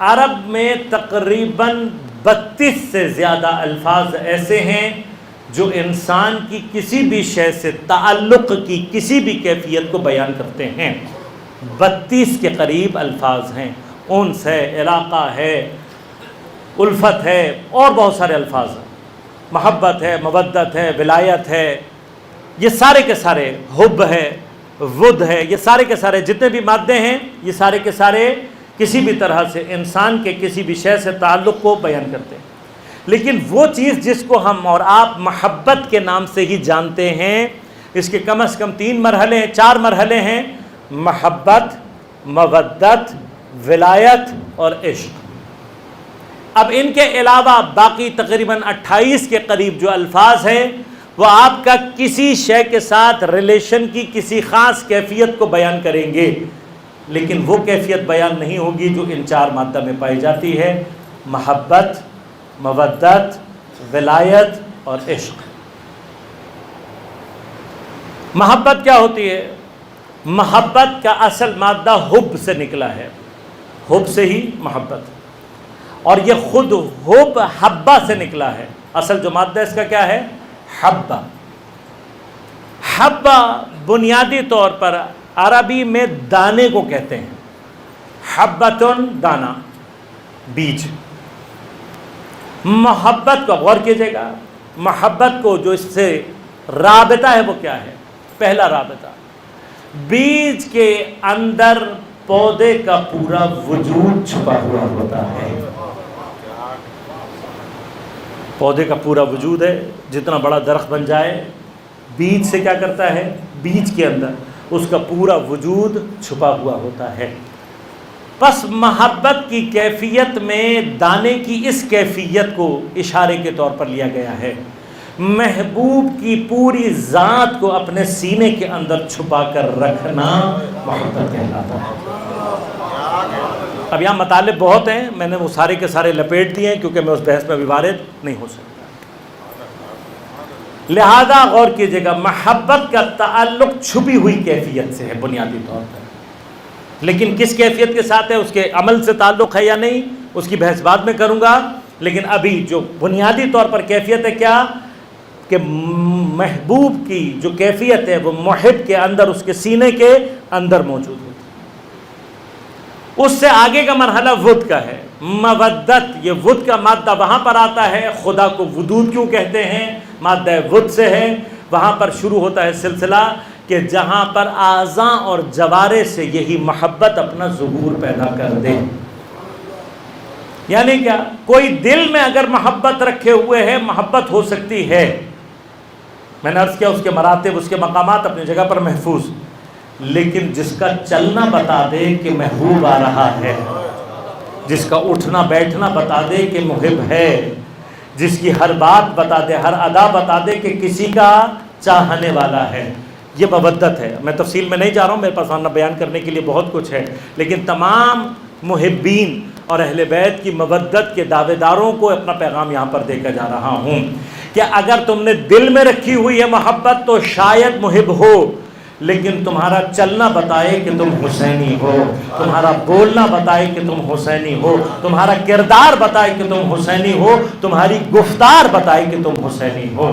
عرب میں تقریباً 32 سے زیادہ الفاظ ایسے ہیں جو انسان کی کسی بھی شے سے تعلق کی کسی بھی کیفیت کو بیان کرتے ہیں۔ 32 کے قریب الفاظ ہیں، انس ہے، علاقہ ہے، الفت ہے، اور بہت سارے الفاظ ہیں، محبت ہے، مودت ہے، ولایت ہے، یہ سارے کے سارے، حب ہے، ود ہے، یہ سارے کے سارے جتنے بھی مادے ہیں، یہ سارے کے سارے کسی بھی طرح سے انسان کے کسی بھی شے سے تعلق کو بیان کرتے ہیں۔ لیکن وہ چیز جس کو ہم اور آپ محبت کے نام سے ہی جانتے ہیں، اس کے کم از کم 3 مرحلے ہیں، 4 مرحلے ہیں: محبت، مودت، ولایت اور عشق۔ اب ان کے علاوہ باقی تقریباً 28 کے قریب جو الفاظ ہیں، وہ آپ کا کسی شے کے ساتھ ریلیشن کی کسی خاص کیفیت کو بیان کریں گے، لیکن وہ کیفیت بیان نہیں ہوگی جو ان 4 مادہ میں پائی جاتی ہے: محبت، مودت، ولایت اور عشق۔ محبت کیا ہوتی ہے؟ محبت کا اصل مادہ حب سے نکلا ہے، حب سے ہی محبت، اور یہ خود حب حبہ سے نکلا ہے۔ اصل جو مادہ اس کا کیا ہے؟ حبہ۔ حبہ بنیادی طور پر عربی میں دانے کو کہتے ہیں، حبتن، دانا، بیج۔ محبت کو غور کیجئے گا، محبت کو جو اس سے رابطہ ہے وہ کیا ہے؟ پہلا رابطہ، بیج کے اندر پودے کا پورا وجود چھپا ہوا ہوتا ہے۔ پودے کا پورا وجود ہے، جتنا بڑا درخت بن جائے، بیج سے کیا کرتا ہے؟ بیج کے اندر اس کا پورا وجود چھپا ہوا ہوتا ہے۔ پس محبت کی کیفیت میں دانے کی اس کیفیت کو اشارے کے طور پر لیا گیا ہے۔ محبوب کی پوری ذات کو اپنے سینے کے اندر چھپا کر رکھنا محبت کہلاتا ہے۔ اب یہاں مطالب بہت ہیں، میں نے وہ سارے کے سارے لپیٹ دیے ہیں کیونکہ میں اس بحث میں بھی وارد نہیں ہو سکتا، لہذا غور کیجئے گا، محبت کا تعلق چھپی ہوئی کیفیت سے ہے بنیادی طور پر، لیکن کس کیفیت کے ساتھ ہے، اس کے عمل سے تعلق ہے یا نہیں، اس کی بحث بعد میں کروں گا۔ لیکن ابھی جو بنیادی طور پر کیفیت ہے کیا، کہ محبوب کی جو کیفیت ہے وہ محب کے اندر، اس کے سینے کے اندر موجود ہوتی ہے۔ اس سے آگے کا مرحلہ ود کا ہے، مودت۔ یہ ود کا مادہ وہاں پر آتا ہے، خدا کو ودود کیوں کہتے ہیں، مادہ ود سے ہے۔ وہاں پر شروع ہوتا ہے سلسلہ کہ جہاں پر اعضاء اور جوارے سے یہی محبت اپنا ظہور پیدا کر دے۔ یعنی کیا، کوئی دل میں اگر محبت رکھے ہوئے ہے، محبت ہو سکتی ہے، میں نے عرض کیا اس کے مراتب، اس کے مقامات اپنی جگہ پر محفوظ، لیکن جس کا چلنا بتا دے کہ محبوب آ رہا ہے، جس کا اٹھنا بیٹھنا بتا دے کہ محب ہے، جس کی ہر بات بتا دے، ہر ادا بتا دے کہ کسی کا چاہنے والا ہے، یہ مودت ہے۔ میں تفصیل میں نہیں جا رہا ہوں، میرے پاس آنا بیان کرنے کے لیے بہت کچھ ہے، لیکن تمام محبین اور اہل بیت کی مودت کے دعوے داروں کو اپنا پیغام یہاں پر دے کر جا رہا ہوں کہ اگر تم نے دل میں رکھی ہوئی ہے محبت تو شاید محب ہو، لیکن تمہارا چلنا بتائے کہ تم حسینی ہو، تمہارا بولنا بتائے کہ تم حسینی ہو، تمہارا کردار بتائے کہ تم حسینی ہو، تمہاری گفتار بتائے کہ تم حسینی ہو۔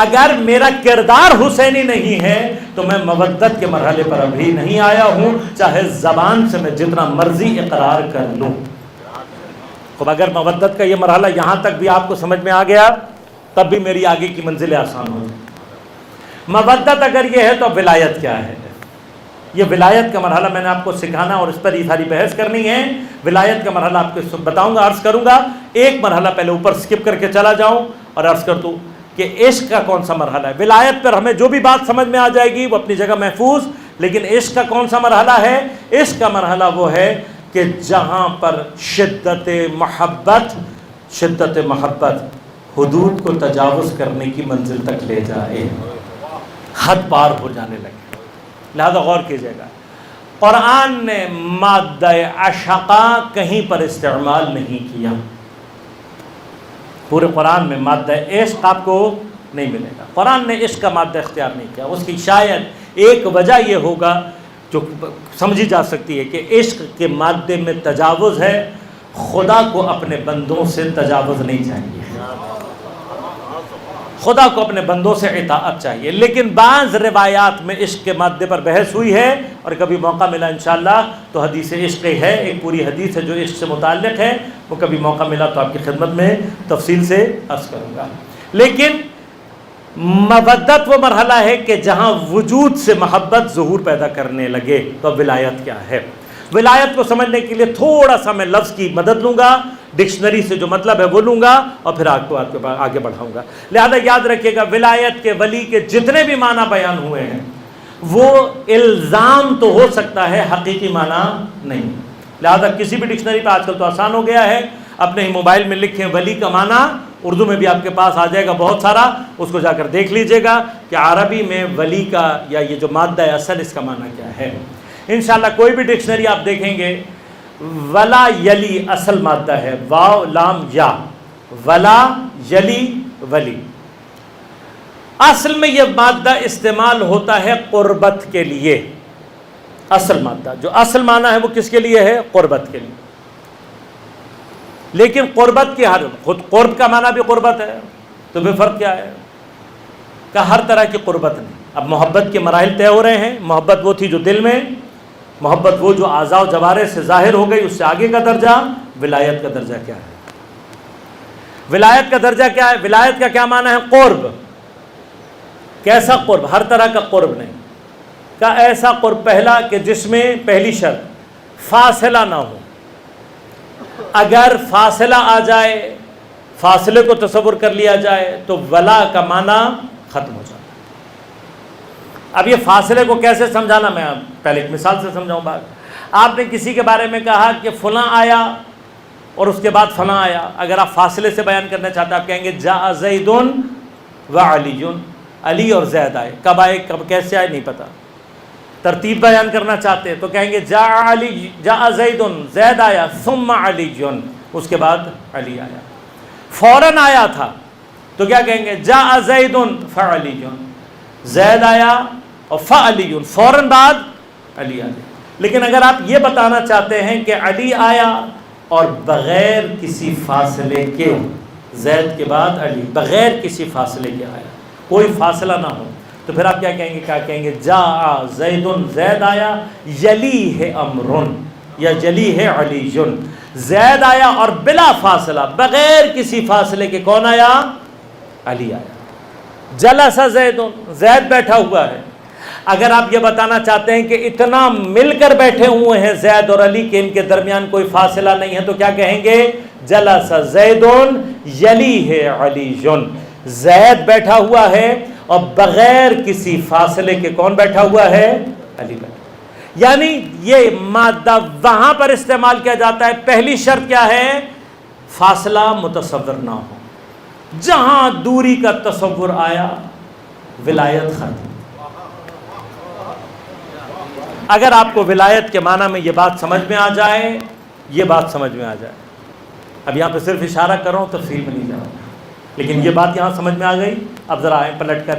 اگر میرا کردار حسینی نہیں ہے تو میں مودت کے مرحلے پر ابھی نہیں آیا ہوں، چاہے زبان سے میں جتنا مرضی اقرار کر لوں۔ خب اگر مودت کا یہ مرحلہ یہاں تک بھی آپ کو سمجھ میں آ گیا تب بھی میری آگے کی منزلیں آسان ہو جائیں۔ مودت اگر یہ ہے تو ولایت کیا ہے؟ یہ ولایت کا مرحلہ میں نے آپ کو سکھانا اور اس پر یہ ساری بحث کرنی ہے۔ ولایت کا مرحلہ آپ کو بتاؤں گا، عرض کروں گا۔ ایک مرحلہ پہلے اوپر سکپ کر کے چلا جاؤں اور عرض کر دوں کہ عشق کا کون سا مرحلہ ہے۔ ولایت پر ہمیں جو بھی بات سمجھ میں آ جائے گی وہ اپنی جگہ محفوظ، لیکن عشق کا کون سا مرحلہ ہے؟ عشق کا مرحلہ وہ ہے کہ جہاں پر شدت محبت حدود کو تجاوز کرنے کی منزل تک لے جائے، حد پار ہو جانے لگے۔ لہذا غور کیجیے گا، قرآن نے مادہ عشقہ کہیں پر استعمال نہیں کیا۔ پورے قرآن میں مادہ عشق آپ کو نہیں ملے گا۔ قرآن نے عشق کا مادہ اختیار نہیں کیا۔ اس کی شاید ایک وجہ یہ ہوگا جو سمجھی جا سکتی ہے کہ عشق کے مادے میں تجاوز ہے، خدا کو اپنے بندوں سے تجاوز نہیں چاہیے، خدا کو اپنے بندوں سے اطاعت چاہیے۔ لیکن بعض روایات میں عشق کے مادے پر بحث ہوئی ہے، اور کبھی موقع ملا انشاءاللہ تو حدیث عشق ہے، ایک پوری حدیث ہے جو عشق سے متعلق ہے، وہ کبھی موقع ملا تو آپ کی خدمت میں تفصیل سے عرض کروں گا۔ لیکن مودت وہ مرحلہ ہے کہ جہاں وجود سے محبت ظہور پیدا کرنے لگے۔ تو ولایت کیا ہے؟ ولایت کو سمجھنے کے لیے تھوڑا سا میں لفظ کی مدد لوں گا، ڈکشنری سے جو مطلب ہے وہ لوں گا اور پھر آپ کو آگے بڑھاؤں گا۔ لہذا یاد رکھیے گا، ولایت کے ولی کے جتنے بھی معنی بیان ہوئے ہیں وہ الزام تو ہو سکتا ہے، حقیقی معنی نہیں۔ لہذا کسی بھی ڈکشنری پہ آج کل تو آسان ہو گیا ہے، اپنے ہی موبائل میں لکھیں ولی کا معنی، اردو میں بھی آپ کے پاس آ جائے گا بہت سارا، اس کو جا کر دیکھ لیجئے گا کہ عربی میں ولی کا یا یہ جو مادہ ہے اصل اس کا معنی کیا ہے۔ انشاءاللہ کوئی بھی ڈکشنری آپ دیکھیں گے، ولا یلی اصل مادہ ہے، واو لام یا، ولا یلی ولی۔ اصل میں یہ مادہ استعمال ہوتا ہے قربت کے لیے، اصل مادہ جو اصل معنی ہے وہ کس کے لیے ہے؟ قربت کے لیے۔ لیکن قربت کی خود قرب کا معنی بھی قربت ہے، تو پھر فرق کیا ہے؟ کہ ہر طرح کی قربت نہیں۔ اب محبت کے مراحل طے ہو رہے ہیں۔ محبت وہ تھی جو دل میں، محبت وہ جو اعضاء و جوارح سے ظاہر ہو گئی، اس سے آگے کا درجہ ولایت کا درجہ کیا ہے؟ ولایت کا درجہ کیا ہے؟ ولایت کا کیا معنی ہے؟ قرب۔ کیسا قرب؟ ہر طرح کا قرب نہیں، کا ایسا قرب پہلا کہ جس میں پہلی شرط فاصلہ نہ ہو۔ اگر فاصلہ آ جائے، فاصلے کو تصور کر لیا جائے تو ولا کا معنی ختم ہو جائے۔ اب یہ فاصلے کو کیسے سمجھانا، میں پہلے ایک مثال سے سمجھاؤں بات۔ آپ نے کسی کے بارے میں کہا کہ فلاں آیا اور اس کے بعد فلاں آیا، اگر آپ فاصلے سے بیان کرنا چاہتے ہیں آپ کہیں گے جاء زید و علی، علی اور زید آئے۔ کب آئے، کب کیسے آئے نہیں پتا۔ ترتیب بیان کرنا چاہتے ہیں تو کہیں گے جاء زید، زید آیا، ثم علی، اس کے بعد علی آیا۔ فوراً آیا تھا تو کیا کہیں گے؟ جاء زید فعلی، زید آیا اور فعلی، فوراً بعد علی آیا۔ لیکن اگر آپ یہ بتانا چاہتے ہیں کہ علی آیا اور بغیر کسی فاصلے کے، زید کے بعد علی، بغیر کسی فاصلے کے آیا، کوئی فاصلہ نہ ہو، تو پھر آپ کیا کہیں گے؟ کیا کہیں گے؟ جاء زید، زید آیا، یلی ہے امر یا یلی ہے علی، زید آیا اور بلا فاصلہ، بغیر کسی فاصلے کے کون آیا؟ علی آیا۔ جلس زید، زید بیٹھا ہوا ہے۔ اگر آپ یہ بتانا چاہتے ہیں کہ اتنا مل کر بیٹھے ہوئے ہیں زید اور علی کہ ان کے درمیان کوئی فاصلہ نہیں ہے، تو کیا کہیں گے؟ جلس زید یلی ہے علی، زید بیٹھا ہوا ہے اور بغیر کسی فاصلے کے کون بیٹھا ہوا ہے؟ علی بیٹھا۔ یعنی یہ مادہ وہاں پر استعمال کیا جاتا ہے، پہلی شرط کیا ہے؟ فاصلہ متصور نہ ہو۔ جہاں دوری کا تصور آیا ولایت ختم۔ اگر آپ کو ولایت کے معنی میں یہ بات سمجھ میں آ جائے، یہ بات سمجھ میں آ جائے، اب یہاں پہ صرف اشارہ کر رہا ہوں، تفصیل میں نہیں جا رہا۔ لیکن یہ بات یہاں سمجھ میں آ گئی. اب ذرا آئیں پلٹ کر.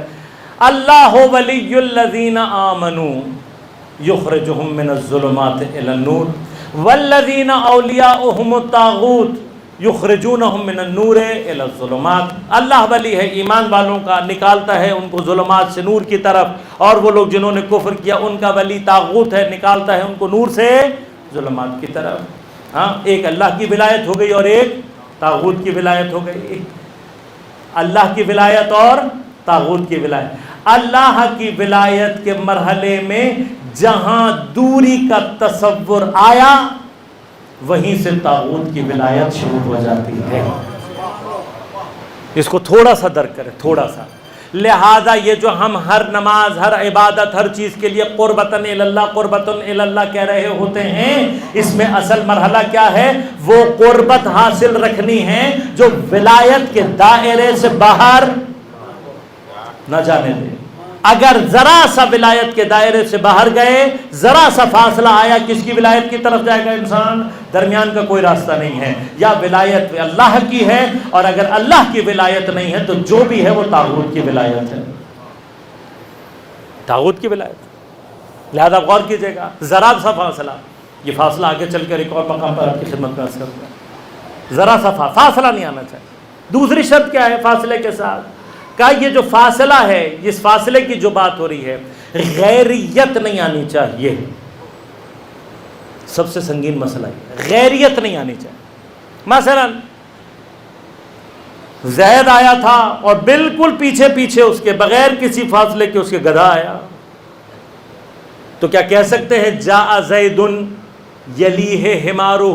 اللہ ولی الذین آمنوا یخرجہم من الظلمات الی النور والذین اولیاؤہم الطاغوت یخرجونہم من النور الی الظلمات. اللہ ولی ہے ایمان والوں کا، نکالتا ہے ان کو ظلمات سے نور کی طرف، اور وہ لوگ جنہوں نے کفر کیا ان کا ولی طاغوت ہے، نکالتا ہے ان کو نور سے ظلمات کی طرف. ہاں، ایک اللہ کی ولایت ہو گئی اور ایک طاغوت کی ولایت ہو گئی. اللہ کی ولایت اور طاغوت کی ولایت. اللہ کی ولایت کے مرحلے میں جہاں دوری کا تصور آیا وہیں سے طاغوت کی ولایت شروع ہو جاتی ہے. اس کو تھوڑا سا درک کریں، تھوڑا سا. لہذا یہ جو ہم ہر نماز، ہر عبادت، ہر چیز کے لیے قربتاً الی اللہ، قربتاً الی اللہ کہہ رہے ہوتے ہیں، اس میں اصل مرحلہ کیا ہے؟ وہ قربت حاصل رکھنی ہے جو ولایت کے دائرے سے باہر نہ جانے دے. اگر ذرا سا ولایت کے دائرے سے باہر گئے، ذرا سا فاصلہ آیا، کس کی ولایت کی طرف جائے گا انسان؟ درمیان کا کوئی راستہ نہیں ہے. یا ولایت اللہ کی ہے، اور اگر اللہ کی ولایت نہیں ہے تو جو بھی ہے وہ طاغوت کی ولایت ہے، طاغوت کی ولایت. لہذا غور کیجئے گا، ذرا سا فاصلہ، یہ فاصلہ آگے چل کر ایک اور مقام پر آپ کی خدمت میں عرض کروں گا. ذرا سا فاصلہ نہیں آنا چاہیے. دوسری شرط کیا ہے فاصلے کے ساتھ؟ کہ یہ جو فاصلہ ہے، اس فاصلے کی جو بات ہو رہی ہے، غیریت نہیں آنی چاہیے. سب سے سنگین مسئلہ ہے، غیریت نہیں آنی چاہیے. مثلا زید آیا تھا اور بالکل پیچھے پیچھے اس کے، بغیر کسی فاصلے کے اس کے گدھا آیا، تو کیا کہہ سکتے ہیں جاء زید یلیہ حمارہ؟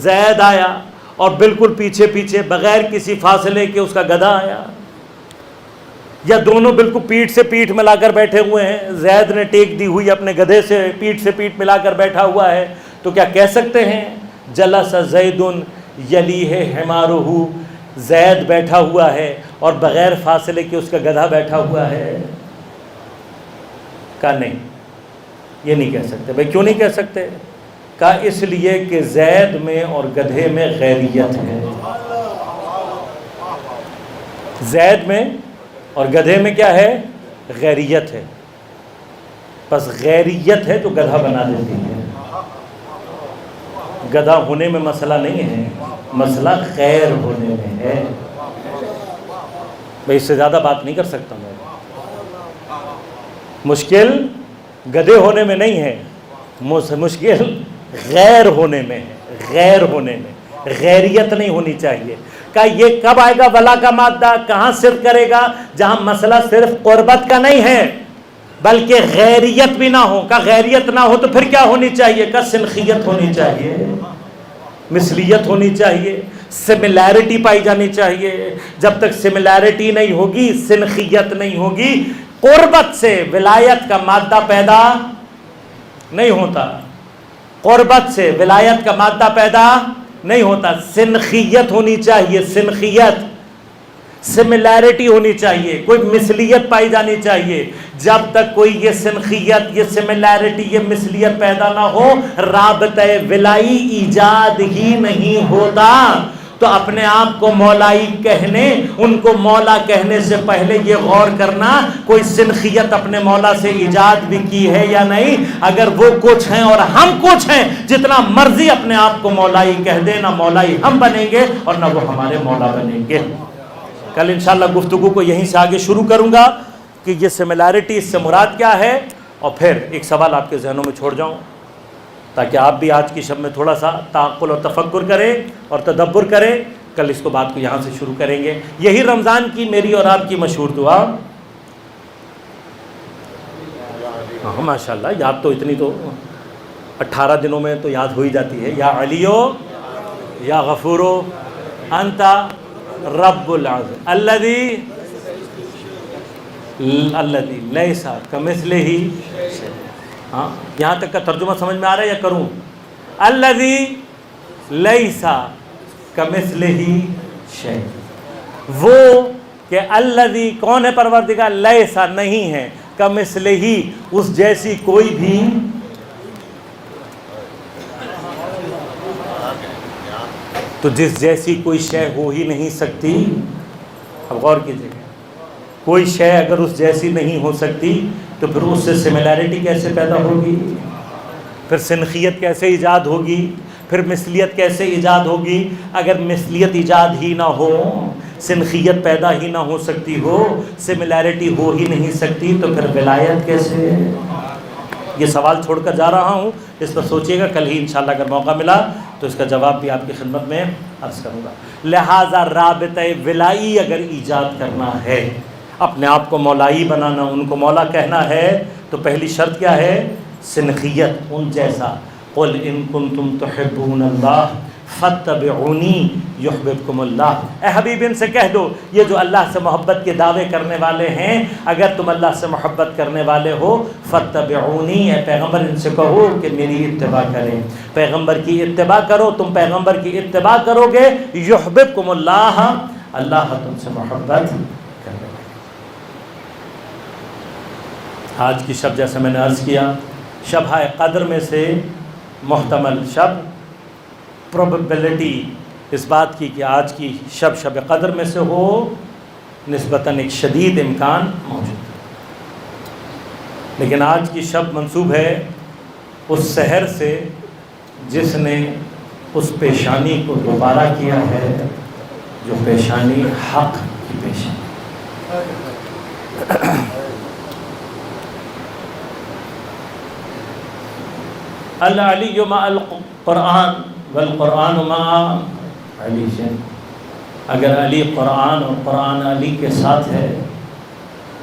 زید آیا اور بالکل پیچھے پیچھے بغیر کسی فاصلے کے اس کا گدھا آیا. یا دونوں بالکل پیٹھ سے پیٹھ ملا کر بیٹھے ہوئے ہیں، زید نے ٹیک دی ہوئی اپنے گدھے سے پیٹھ ملا کر بیٹھا ہوا ہے، تو کیا کہہ سکتے ہیں جلس زید یلیہ حمارہ؟ زید بیٹھا ہوا ہے اور بغیر فاصلے کے اس کا گدھا بیٹھا ہوا ہے؟ کہا نہیں، یہ نہیں کہہ سکتے. بھائی کیوں نہیں کہہ سکتے؟ کہا اس لیے کہ زید میں اور گدھے میں غیریت ہے. زید میں اور گدھے میں کیا ہے؟ غیریت ہے. بس غیریت ہے جو گدھا بنا دیتی ہے. گدھا ہونے میں مسئلہ نہیں ہے، مسئلہ غیر ہونے میں ہے. میں اس سے زیادہ بات نہیں کر سکتا. میں مشکل گدھے ہونے میں نہیں ہے، مشکل غیر ہونے میں ہے. غیر ہونے میں غیریت نہیں ہونی چاہیے. کہ یہ کب آئے گا ولا کا مادہ؟ کہاں صرف کرے گا؟ جہاں مسئلہ صرف قربت کا نہیں ہے بلکہ غیریت بھی نہ ہو. کہ غیریت نہ ہو تو پھر کیا ہونی چاہیے؟ کہ سنخیت ہونی چاہیے، مثلیت ہونی چاہیے، سملیرٹی پائی جانی چاہیے. جب تک سملیرٹی نہیں ہوگی، سنخیت نہیں ہوگی، قربت سے ولایت کا مادہ پیدا نہیں ہوتا. قربت سے ولایت کا مادہ پیدا نہیں ہوتا. سنخیت ہونی چاہیے، سنخیت، سملیرٹی ہونی چاہیے، کوئی مثلیت پائی جانی چاہیے. جب تک کوئی یہ سنخیت، یہ سملیرٹی، یہ مثلیت پیدا نہ ہو، رابطہ ولائی ایجاد ہی نہیں ہوتا. تو اپنے آپ کو مولائی کہنے، ان کو مولا کہنے سے پہلے یہ غور کرنا کوئی سنخیت اپنے مولا سے ایجاد بھی کی ہے یا نہیں. اگر وہ کچھ ہیں اور ہم کچھ ہیں، جتنا مرضی اپنے آپ کو مولائی کہہ دیں، نہ مولائی ہم بنیں گے اور نہ وہ ہمارے مولا بنیں گے. کل انشاءاللہ گفتگو کو یہیں سے آگے شروع کروں گا کہ یہ سملیرٹی، اس سے مراد کیا ہے. اور پھر ایک سوال آپ کے ذہنوں میں چھوڑ جاؤں تاکہ آپ بھی آج کی شب میں تھوڑا سا تعقل اور تفکر کریں اور تدبر کریں. کل اس کو بات کو یہاں سے شروع کریں گے. یہی رمضان کی میری اور آپ کی مشہور دعا. ہاں ماشاءاللہ، یاد تو اتنی تو 18 دنوں میں تو یاد ہو ہی جاتی ہے. یا علیو یا غفورو انت رب العزم الذی لیس کمثلہ. ہاں، یہاں تک کا ترجمہ سمجھ میں آ رہا ہے یا کروں؟ الذی لیس کمثلہ شیء. وہ کہ الذی کون ہے پروردگار؟ لیسا نہیں ہے، کمثلہ اس جیسی کوئی بھی تو جس جیسی کوئی شے ہو ہی نہیں سکتی اب غور کیجیے گا، کوئی شے اگر اس جیسی نہیں ہو سکتی تو پھر اس سے سملیرٹی کیسے پیدا ہوگی، پھر سنخیت کیسے ایجاد ہوگی، پھر مثلیت کیسے ایجاد ہوگی؟ اگر مثلیت ایجاد ہی نہ ہو، سنخیت پیدا ہی نہ ہو سکتی ہو، سملیرٹی ہو ہی نہیں سکتی، تو پھر ولایت کیسے؟ یہ سوال چھوڑ کر جا رہا ہوں، اس پر سوچیے گا، کل ہی انشاءاللہ اگر موقع ملا تو اس کا جواب بھی آپ کی خدمت میں عرض کروں گا۔ لہٰذا رابطہ ولائی اگر ایجاد کرنا ہے، اپنے آپ کو مولائی بنانا، ان کو مولا کہنا ہے، تو پہلی شرط کیا ہے؟ سنخیت، ان جیسا۔ قل ان کنتم تحبون اللہ فاتبعونی یحببکم اللہ، اے حبیب ان سے کہہ دو، یہ جو اللہ سے محبت کے دعوے کرنے والے ہیں، اگر تم اللہ سے محبت کرنے والے ہو، فاتبعونی، اے پیغمبر ان سے کہو کہ میری اتباع کریں، پیغمبر کی اتباع کرو، تم پیغمبر کی اتباع کرو گے، یحببکم اللہ، اللہ تم سے محبت کرے گا۔ آج کی شب جیسے میں نے عرض کیا، شب قدر میں سے محتمل شب، پروبیبلٹی اس بات کی کہ آج کی شب شب قدر میں سے ہو، نسبتاً ایک شدید امکان موجود ہے، لیکن آج کی شب منسوب ہے اس سحر سے جس نے اس پیشانی کو دوبارہ کیا ہے جو پیشانی حق کی پیشانی۔ العلی مع القرآن والقرآن مع علی، اگر علی قرآن اور قرآن علی کے ساتھ ہے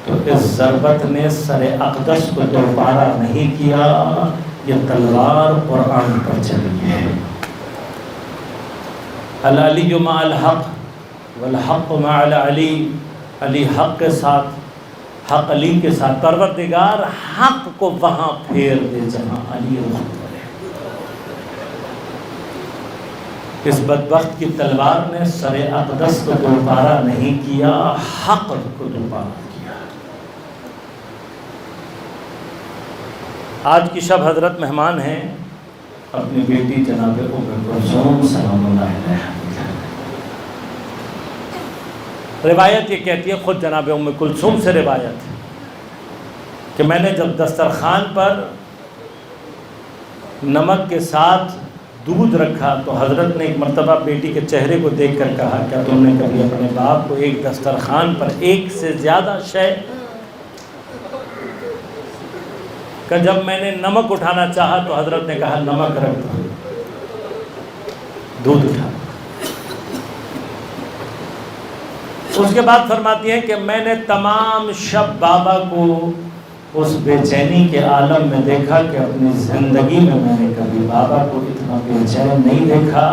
تو اس ضربت نے سر اقدس کو دوبارہ نہیں کیا، یہ تلوار قرآن پر چلی ہے۔ العلی مع الحق والحق مع العلی، علی حق کے ساتھ، حق علی کے ساتھ، پروردگار حق کو وہاں پھیر دے جہاں علی رخ کرے۔ اس بدبخت کی تلوار نے سر اقدس کو دوبارہ نہیں کیا، حق کو دوبارہ کیا۔ آج کی شب حضرت مہمان ہیں اپنی بیٹی جناب ام کلثوم سلام اللہ علیہا۔ روایت یہ کہتی ہے، خود جناب ام کلثوم سے روایت ہے کہ میں نے جب دسترخوان پر نمک کے ساتھ دودھ رکھا تو حضرت نے ایک مرتبہ بیٹی کے چہرے کو دیکھ کر کہا، کیا تم نے کبھی اپنے باپ کو ایک دسترخوان پر ایک سے زیادہ شے؟ کہ جب میں نے نمک اٹھانا چاہا تو حضرت نے کہا نمک رکھ دو، دودھ اٹھا۔ اس کے بعد فرماتی ہیں کہ میں نے تمام شب بابا کو اس بے چینی کے عالم میں دیکھا کہ اپنی زندگی میں نے کبھی بابا کو اتنا بے چین نہیں دیکھا۔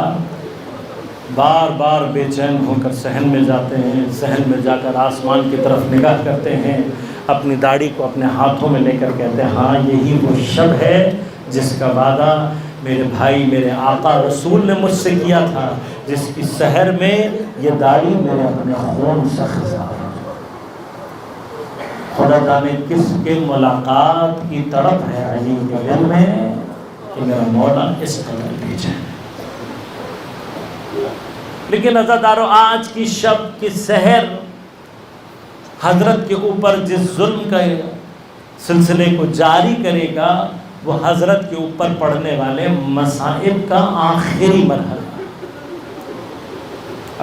بار بار بے چین ہو کر صحن میں جاتے ہیں، صحن میں جا کر آسمان کی طرف نگاہ کرتے ہیں، اپنی داڑھی کو اپنے ہاتھوں میں لے کر کہتے ہیں ہاں یہی وہ شب ہے جس کا وعدہ میرے بھائی میرے آقا رسول نے مجھ سے کیا تھا، جس کی سحر میں یہ داڑھی میرے اپنے خون سے خزا۔ خدا جانے کس کے ملاقات کی طرف ہے علی کے دل میں کہ میرا مولا اس قدر بھیجا۔ لیکن عزادارو، آج کی شب کی سحر حضرت کے اوپر جس ظلم کا سلسلے کو جاری کرے گا وہ حضرت کے اوپر پڑھنے والے مصائب کا آخری مرحلہ۔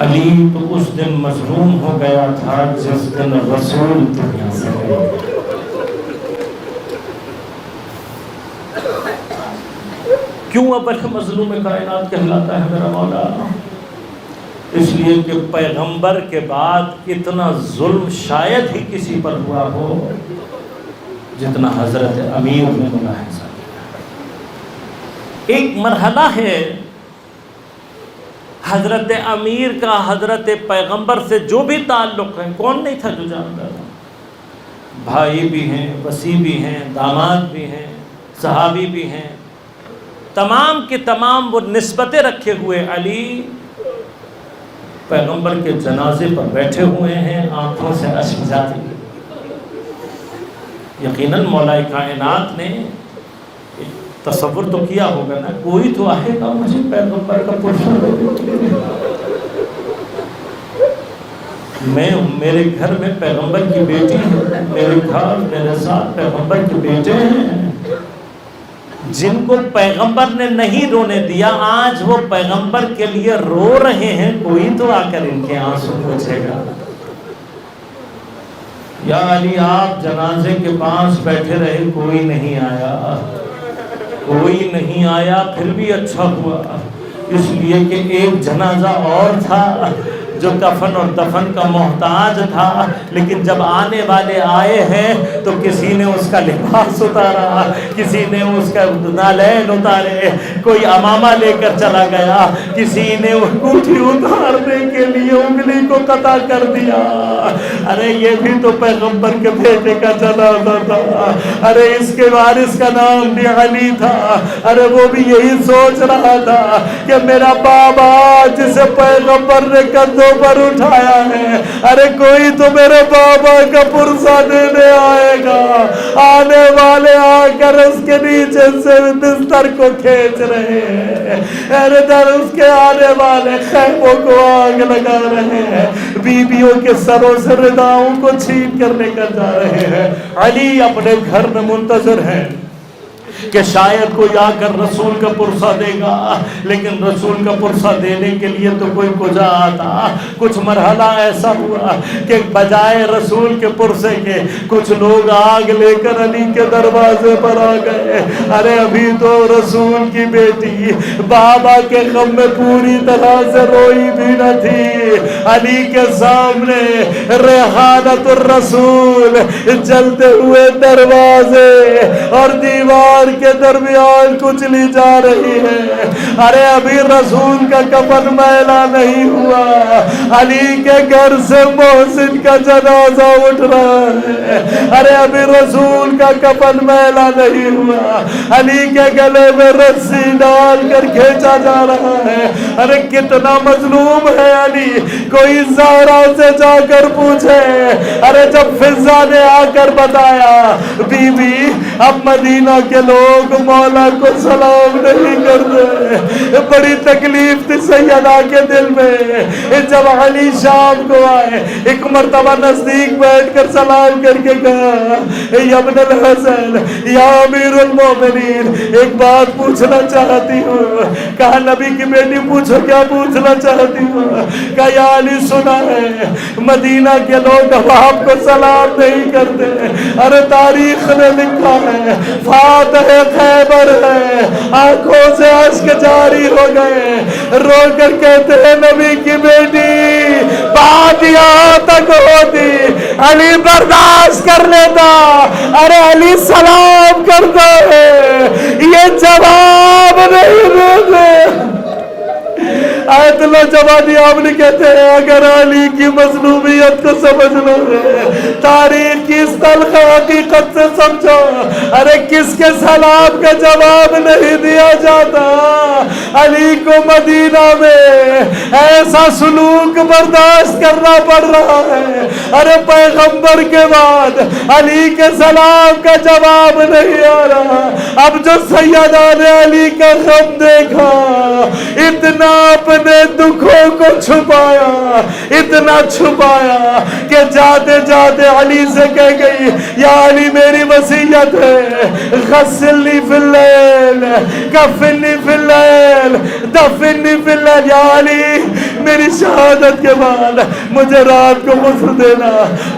علی تو اس دن مظلوم ہو گیا تھا جس دن رسول دنیا سے گئے۔ کیوں اول مظلوم کائنات کہلاتا ہے میرا مولا؟ اس لیے کہ پیغمبر کے بعد اتنا ظلم شاید ہی کسی پر ہوا ہو جتنا حضرت امیر نے ملاحظہ کیا۔ ایک مرحلہ ہے حضرت امیر کا حضرت پیغمبر سے جو بھی تعلق ہے، کون نہیں تھا جو جانتا تھا؟ بھائی بھی ہیں، وصی بھی ہیں، داماد بھی ہیں، صحابی بھی ہیں، تمام کے تمام وہ نسبتیں رکھے ہوئے علی پیغمبر کے جنازے پر بیٹھے ہوئے ہیں، آنکھوں سے اشک جاری۔ یقیناً مولا کائنات نے تصور تو کیا ہوگا نا، کوئی تو آئے گا مجھے پیغمبر کا پرسہ دے۔ میرے گھر میں پیغمبر کی بیٹی ہے، میرے گھر میرے ساتھ پیغمبر کے بیٹے ہیں جن کو پیغمبر نے نہیں رونے دیا، آج وہ پیغمبر کے لیے رو رہے ہیں، کوئی تو آ کر ان کے آنسو پوچھے گا۔ یا علی آپ جنازے کے پاس بیٹھے رہے، کوئی نہیں آیا، کوئی نہیں آیا، پھر بھی اچھا ہوا، اس لیے کہ ایک جنازہ اور تھا جو کفن اور دفن کا محتاج تھا، لیکن جب آنے والے آئے ہیں تو کسی نے اس کا لباس اتارا، کسی نے اس کا نالین اتارے، کوئی امامہ لے کر چلا گیا، کسی نے انگوٹھی اتارنے کے لیے انگلی کو قطع کر دیا۔ ارے یہ بھی تو پیغمبر کے بیٹے کا جنازہ تھا، ارے اس کے وارث کا نام بھی علی تھا، ارے وہ بھی یہی سوچ رہا تھا کہ میرا بابا جسے پیغمبر نے کندھوں پر اٹھایا ہے، ارے کوئی تو میرے بابا کا پرسہ دینے آئے گا۔ آنے والے آ کر اس کے نیچے سے بستر کو کھینچ رہے ہیں، ارے در اس کے آنے والے خیموں کو آگ لگا رہے ہیں، بیویوں کے سروں سے رداؤں کو چھین کر لے کر جا رہے ہیں۔ علی اپنے گھر میں منتظر ہیں کہ شاید کوئی آ کر رسول کا پرسہ دے گا، لیکن رسول کا پرسہ دینے کے لیے تو کوئی کجا آتا۔ کچھ مرحلہ ایسا ہوا کہ بجائے رسول کے پرسے کے کچھ لوگ آگ لے کر علی کے دروازے پر آ گئے۔ ارے ابھی تو رسول کی بیٹی بابا کے غم میں پوری طرح سے روئی بھی نہ تھی، علی کے سامنے ریحانت الرسول جلتے ہوئے دروازے اور دیوار کے درمیان کچلی جا رہی ہے۔ ارے ابھی رسول کا کفن میلا نہیں ہوا، علی کے گھر سے محسن کا جنازہ اٹھ رہا ہے۔ ارے ابھی رسول کا کفن میلا نہیں ہوا، علی کے گلے میں رسی ڈال کر کھینچا جا رہا ہے۔ ارے کتنا مظلوم ہے علی، کوئی زہرا سے جا کر پوچھے۔ ارے جب فضا نے آ کر بتایا بی بی اب مدینہ کے لوگ مولا کو سلام نہیں کرتے، بڑی تکلیف تھی سیدہ کے دل میں۔ جب علی شام کو آئے، ایک مرتبہ نزدیک بیٹھ کر سلام کر کے کہا یا ابن الحسن یا امیر المومنین، ایک بات پوچھنا چاہتی ہوں۔ کہا نبی کی بیٹی پوچھو، کیا پوچھنا چاہتی ہوں؟ کہا یا علی سنا ہے مدینہ کے لوگ اب آپ کو سلام نہیں کرتے۔ ارے تاریخ نے لکھا ہے فاتح خیبر ہے، آنکھوں سے اشک جاری ہو گئے، رو کر کہتے ہیں نبی کی بیٹی بات یہاں تک ہوتی علی برداشت کر لیتا، ارے علی سلام کرتا ہے، یہ جواب نہیں دیتے۔ آیت اللہ جوادی آپ نے کہتے ہیں اگر علی کی مظلومیت کو سمجھ لو، تاریخ کی اس تلخ حقیقت سے سمجھو، ارے کس کے سلام کا جواب نہیں دیا جاتا۔ علی کو مدینہ میں ایسا سلوک برداشت کرنا پڑ رہا ہے، ارے پیغمبر کے بعد علی کے سلام کا جواب نہیں آ رہا۔ اب جو سیدہ نے علی کا غم دیکھا، اتنا اپنے دکھوں کو چھپایا، اتنا چھپایا کہ جاتے جاتے علی سے کہہ گئی یا علی میری وصیت ہے، غسلنی فی اللیل کفنی فی اللیل دفنی فی اللیل، یا علی میری شہادت کے بعد مجھے رات کو غسل دینا،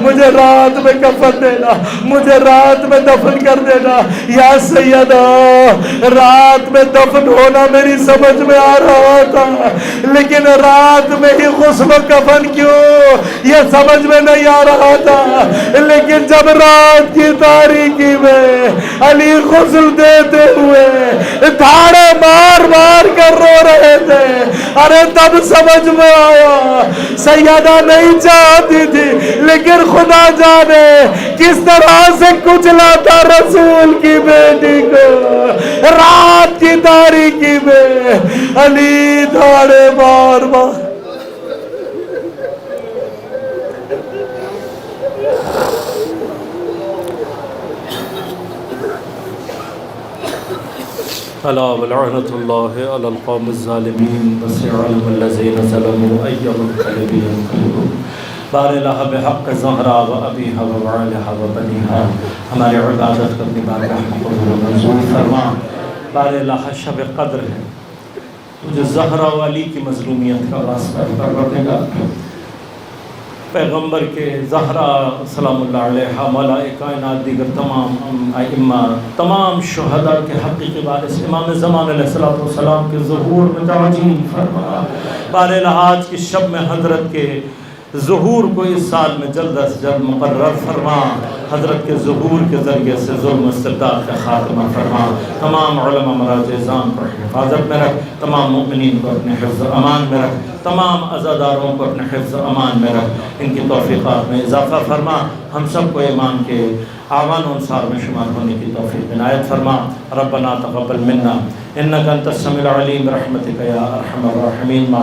مجھے رات میں کفن دینا، مجھے رات میں دفن کر دینا۔ یا سیدہ رات میں دفن ہونا میری سمجھ میں آ رہا تھا، لیکن رات میں ہی غسل و کفن کیوں یہ سمجھ میں نہیں آ رہا تھا۔ لیکن جب رات کی تاریکی میں علی غسل دیتے ہوئے دھاڑے مار مار کر رو رہے تھے، ارے تب سمجھ میں آیا سیدہ نہیں چاہتی تھی، لیکن خدا جانے کس طرح سے کچلا تھا رسول کی بیٹی کو۔ رات کی تاریکی میں علی دھاڑے مار مار الا ولعنۃ اللہ علی القوم الظالمین وسيعلم الذين ظلموا أي منقلب ينقلبون بار الہ بحق زہرا و ابیہا و بعلہا و بنیہا، ہماری عبادت کو اپنی بارگاہ میں قبول و منظور فرما۔ بار الہ شب قدر ہے، مجھے زہرا و علی کی مظلومیت کا واسطہ پروردگار، پیغمبر کے زہرا سلام اللہ علیہ، مولا کائنات، دیگر تمام ائمہ، تمام شہداء کے حقیقی وارث امام زمان علیہ السلام کے ظہور میں تعجیل فرما۔ بار الہ آج کی شب میں حضرت کے ظہور کو اس سال میں جلد از جلد مقرر فرما، حضرت کے ظہور کے ذریعے سے ظلم و استبداد کا خاتمہ فرما، تمام علماء مراجع اعظام کو حفاظت میں رکھ، تمام مؤمنین کو اپنے حفظ و امان میں رکھ، تمام عزاداروں کو اپنے حفظ و امان میں رکھ، ان کی توفیقات میں اضافہ فرما، ہم سب کو ایمان کے اعوان و انصار میں شمار ہونے کی توفیق عنایت فرما۔ ربنا تقبل منا انک انت السمیع العلیم برحمتک یا ارحم الراحمین۔